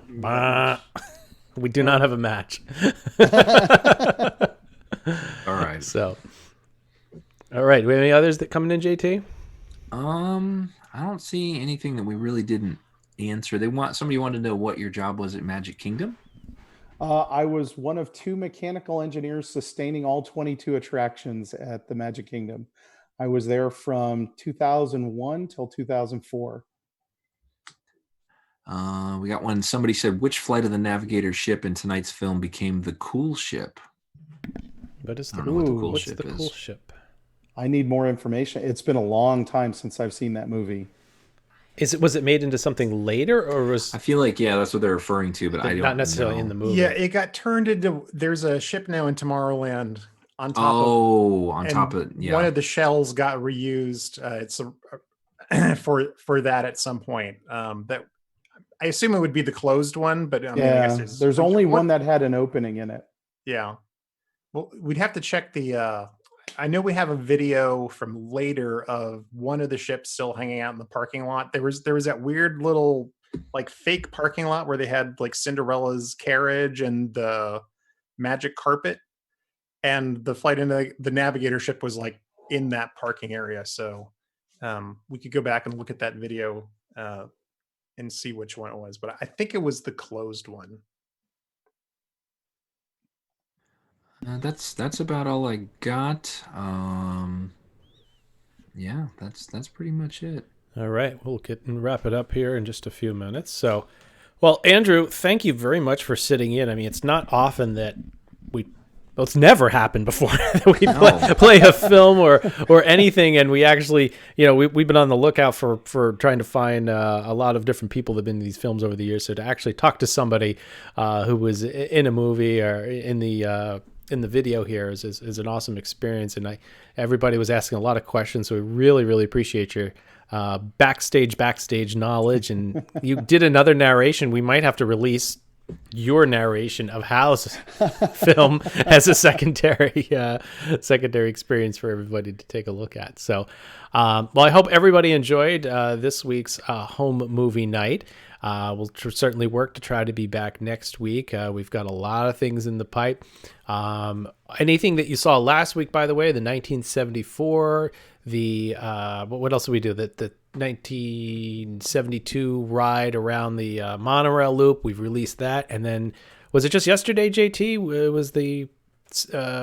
we do not have a match. All right. So, all right. Do we have any others that coming in, JT? I don't see anything that we really didn't answer. Somebody wanted to know what your job was at Magic Kingdom. I was one of 2 mechanical engineers sustaining all 22 attractions at the Magic Kingdom. I was there from 2001 till 2004. We got one. Somebody said, which flight of the Navigator ship in tonight's film became the cool ship? What is I don't know what the cool ship is. Cool ship? I need more information. It's been a long time since I've seen that movie. Was it made into something later, or was? I feel like that's what they're referring to, but I don't not necessarily know. in the movie. Yeah, it got turned into. There's a ship now in Tomorrowland on top. One of the shells got reused. It's for that at some point. That I assume it would be the closed one, but I guess there's only one that had an opening in it. Yeah. Well, we'd have to check the. I know we have a video from later of one of the ships still hanging out in the parking lot. There was that weird little like fake parking lot where they had like Cinderella's carriage and the magic carpet, and the flight into the Navigator ship was like in that parking area. So we could go back and look at that video and see which one it was. But I think it was the closed one. That's about all I got. Yeah, that's pretty much it. All right, we'll wrap it up here in just a few minutes. So, well, Andrew, thank you very much for sitting in. I mean, it's not often that it's never happened before that we play a film or anything, and we actually, we've been on the lookout for trying to find a lot of different people that have been in these films over the years. So to actually talk to somebody who was in a movie or in the video here is an awesome experience, and everybody was asking a lot of questions, so we really, really appreciate your backstage knowledge. And you did another narration. We might have to release your narration of Hal's film as a secondary experience for everybody to take a look at. So, well, I hope everybody enjoyed this week's home movie night. We'll certainly work to try to be back next week. We've got a lot of things in the pipe. Anything that you saw last week, by the way, the 1974, what else did we do? The 1972 ride around the monorail loop. We've released that. And then, was it just yesterday, JT? It was the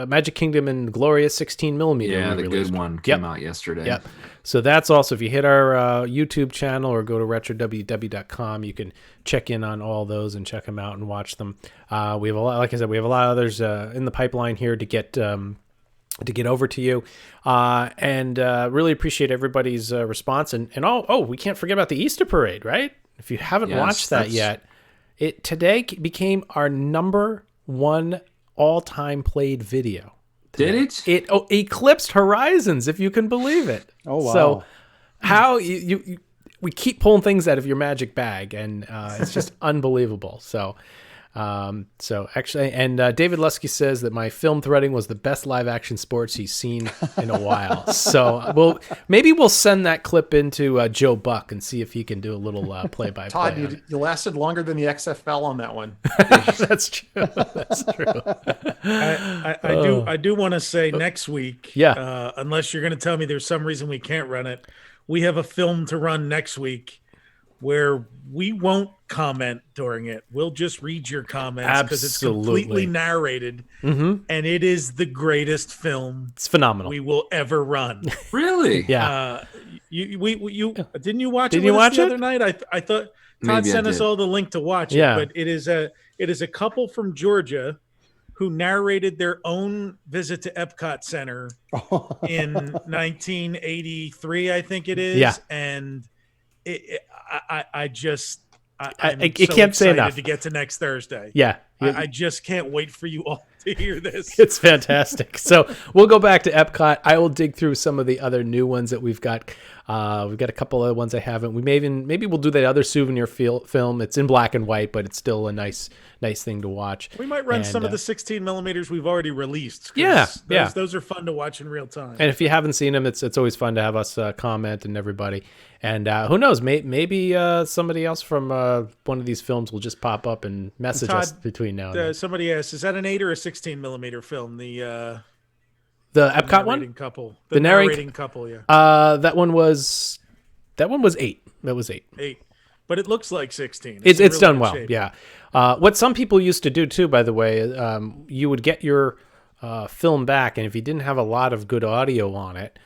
Magic Kingdom and Glorious 16 millimeter. Yeah, the good one came out yesterday. Yep. So that's also, if you hit our YouTube channel or go to retroww.com, you can check in on all those and check them out and watch them. We have a lot, like I said, we have a lot of others in the pipeline here to get over to you, and really appreciate everybody's response. And we can't forget about the Easter Parade, right? If you haven't watched that yet, it today became our number one all-time played video. Did it? It eclipsed Horizons, if you can believe it. Oh, wow. So how we keep pulling things out of your magic bag, and it's just unbelievable. So So actually, and David Lusky says that my film threading was the best live action sports he's seen in a while. So maybe we'll send that clip into Joe Buck and see if he can do a little play by play. Todd, you lasted longer than the XFL on that one. That's true. That's true. I do want to say next week. Yeah. Unless you're going to tell me there's some reason we can't run it, we have a film to run next week where we won't comment during it. We'll just read your comments because it's completely narrated, and it is the greatest film. It's phenomenal. We will ever run. Really? Yeah. You didn't you watch Didn't it you with watch us the it? other night? I thought Todd Maybe I sent us did. all the link to watch Yeah. it, but it is a couple from Georgia who narrated their own visit to Epcot Center in 1983, I think it is. Yeah. And I'm I so can't say excited enough. to get to next Thursday. Yeah. I just can't wait for you all to hear this. It's fantastic. So we'll go back to Epcot. I will dig through some of the other new ones that we've got. We've got a couple other ones I haven't. We maybe we'll do that other souvenir film. It's in black and white, but it's still a nice thing to watch. We might run some of the 16 millimeters we've already released. 'cause those are fun to watch in real time. And if you haven't seen them, it's always fun to have us comment and everybody. And who knows, maybe somebody else from one of these films will just pop up and message us between now and then. Somebody asked, is that an 8 or a 16 millimeter film? The Epcot one? Couple. The narrating couple, yeah. That one was 8. That was 8. 8. But it looks like 16. It's really done good well, shape. yeah. What some people used to do too, by the way, you would get your film back, and if you didn't have a lot of good audio on it,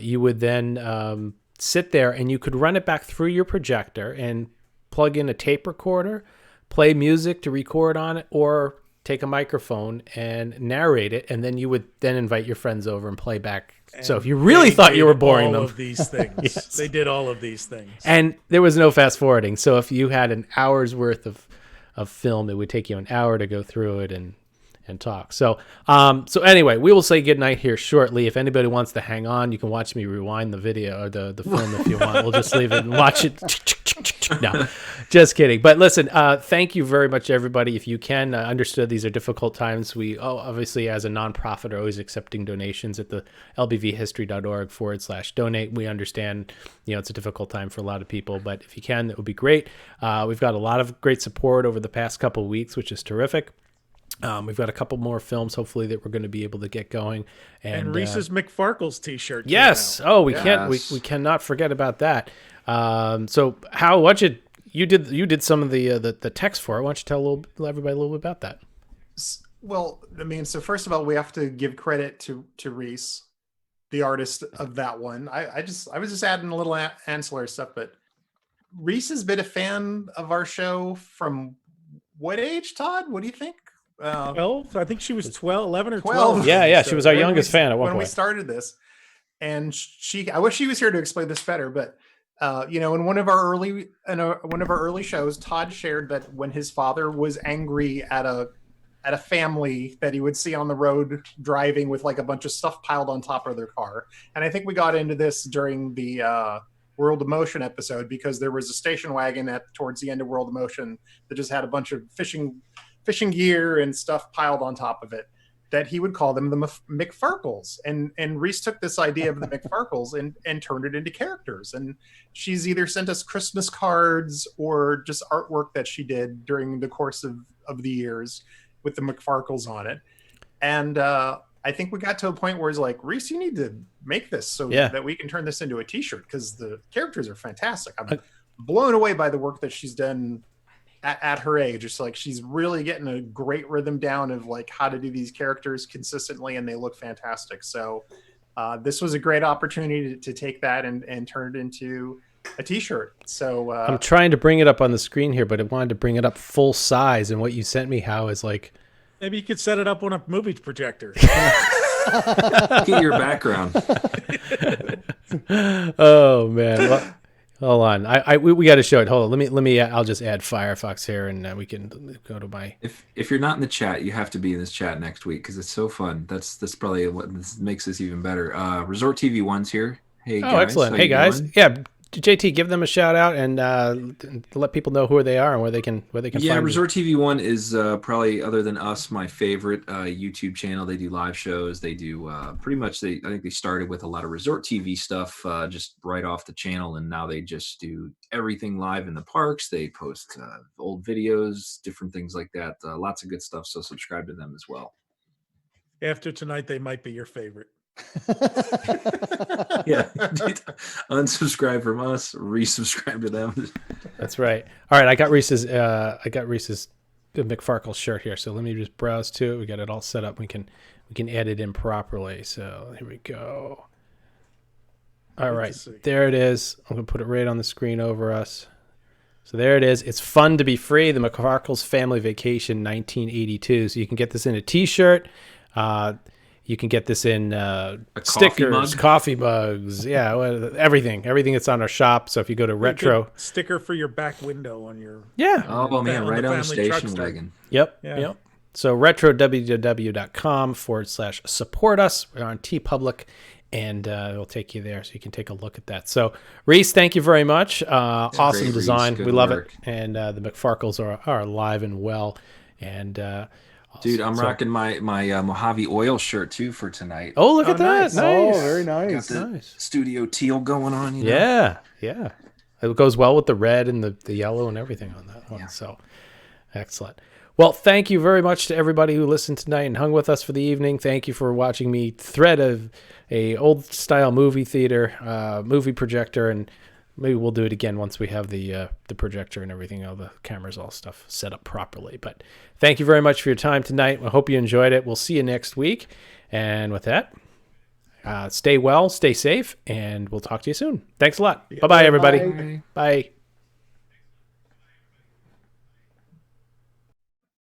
you would then sit there and you could run it back through your projector and plug in a tape recorder, play music to record on it, or take a microphone and narrate it, and then you would then invite your friends over and play back. So if you really thought you were boring them, all of these things. Yes. They did all of these things. And there was no fast forwarding. So if you had an hour's worth of film, it would take you an hour to go through it and talk. So anyway, we will say goodnight here shortly. If anybody wants to hang on, you can watch me rewind the video or the film if you want. We'll just leave it and watch it. No, just kidding. But listen, thank you very much, everybody. If you can, understood these are difficult times. We obviously, as a nonprofit, are always accepting donations at the lbvhistory.org/donate. We understand, it's a difficult time for a lot of people, but if you can, it would be great. We've got a lot of great support over the past couple of weeks, which is terrific. We've got a couple more films, hopefully, that we're going to be able to get going. And Reese's McFarkle's T-shirt. Yes. Oh, we can't. We cannot forget about that. So, Hal, you did some of the text for it. Why don't you tell everybody a little bit about that? Well, I mean, so first of all, we have to give credit to Reese, the artist of that one. I was just adding a little ancillary stuff, but Reese has been a fan of our show from what age, Todd? What do you think? 12. I think she was 11 or 12. Yeah. She was our youngest fan at one when point. we started this, and I wish she was here to explain this better. But in one of our early shows, Todd shared that when his father was angry at a family that he would see on the road driving with like a bunch of stuff piled on top of their car, and I think we got into this during the World of Motion episode because there was a station wagon towards the end of World of Motion that just had a bunch of fishing gear and stuff piled on top of it, that he would call them the McFarkles. And Reese took this idea of the McFarkles and turned it into characters. And she's either sent us Christmas cards or just artwork that she did during the course of the years with the McFarkles on it. And I think we got to a point where it's like, Reese, you need to make this so that we can turn this into a T-shirt because the characters are fantastic. I'm blown away by the work that she's done at her age. It's like she's really getting a great rhythm down of like how to do these characters consistently, and they look fantastic. So this was a great opportunity to take that and turn it into a T-shirt. So I'm trying to bring it up on the screen here, but I wanted to bring it up full size, and what you sent me, How, is like, maybe you could set it up on a movie projector. Get your background. Oh man. Well, hold on. We got to show it. Hold on. Let me. I'll just add Firefox here, and we can go to my. If you're not in the chat, you have to be in this chat next week because it's so fun. That's probably what makes this even better. Resort TV One's here. Hey, oh, guys. excellent. How Hey you guys. doing? Yeah. JT, give them a shout out and let people know who they are and where they can Yeah, find Resort TV One is probably, other than us, my favorite YouTube channel. They do live shows. They do pretty much. I think they started with a lot of Resort TV stuff just right off the channel, and now they just do everything live in the parks. They post old videos, different things like that. Lots of good stuff. So subscribe to them as well. After tonight, they might be your favorite. Yeah, unsubscribe from us, resubscribe to them. That's right. All right, I got Reese's McFarkle shirt here, so let me just browse to it. We got it all set up. We can add it in properly. So here we go. All right, there it is. I'm gonna put it right on the screen over us. So there it is. It's fun to be free. The McFarkle's Family Vacation 1982. So you can get this in a T-shirt. You can get this in stickers, coffee mugs, everything that's on our shop. So if you go to Retro, sticker for your back window on your oh man, right on the station wagon. Yep. So retrowww.com/support us. We're on TeePublic, and it'll take you there, so you can take a look at that. So Reese, thank you very much. Awesome great, design, Reese. we love work. it, and the McFarkles are alive and well, and. Dude, I'm rocking my Mojave oil shirt too for tonight. Oh, look at that! Nice. Oh, very nice. Got the studio teal going on. You know? Yeah. It goes well with the red and the yellow and everything on that one. So, excellent. Well, thank you very much to everybody who listened tonight and hung with us for the evening. Thank you for watching me thread a old style movie theater, movie projector, and maybe we'll do it again once we have the projector and everything, all the cameras, all stuff set up properly. But thank you very much for your time tonight. I hope you enjoyed it. We'll see you next week. And with that, stay well, stay safe, and we'll talk to you soon. Thanks a lot. Bye-bye, everybody. Bye. Bye.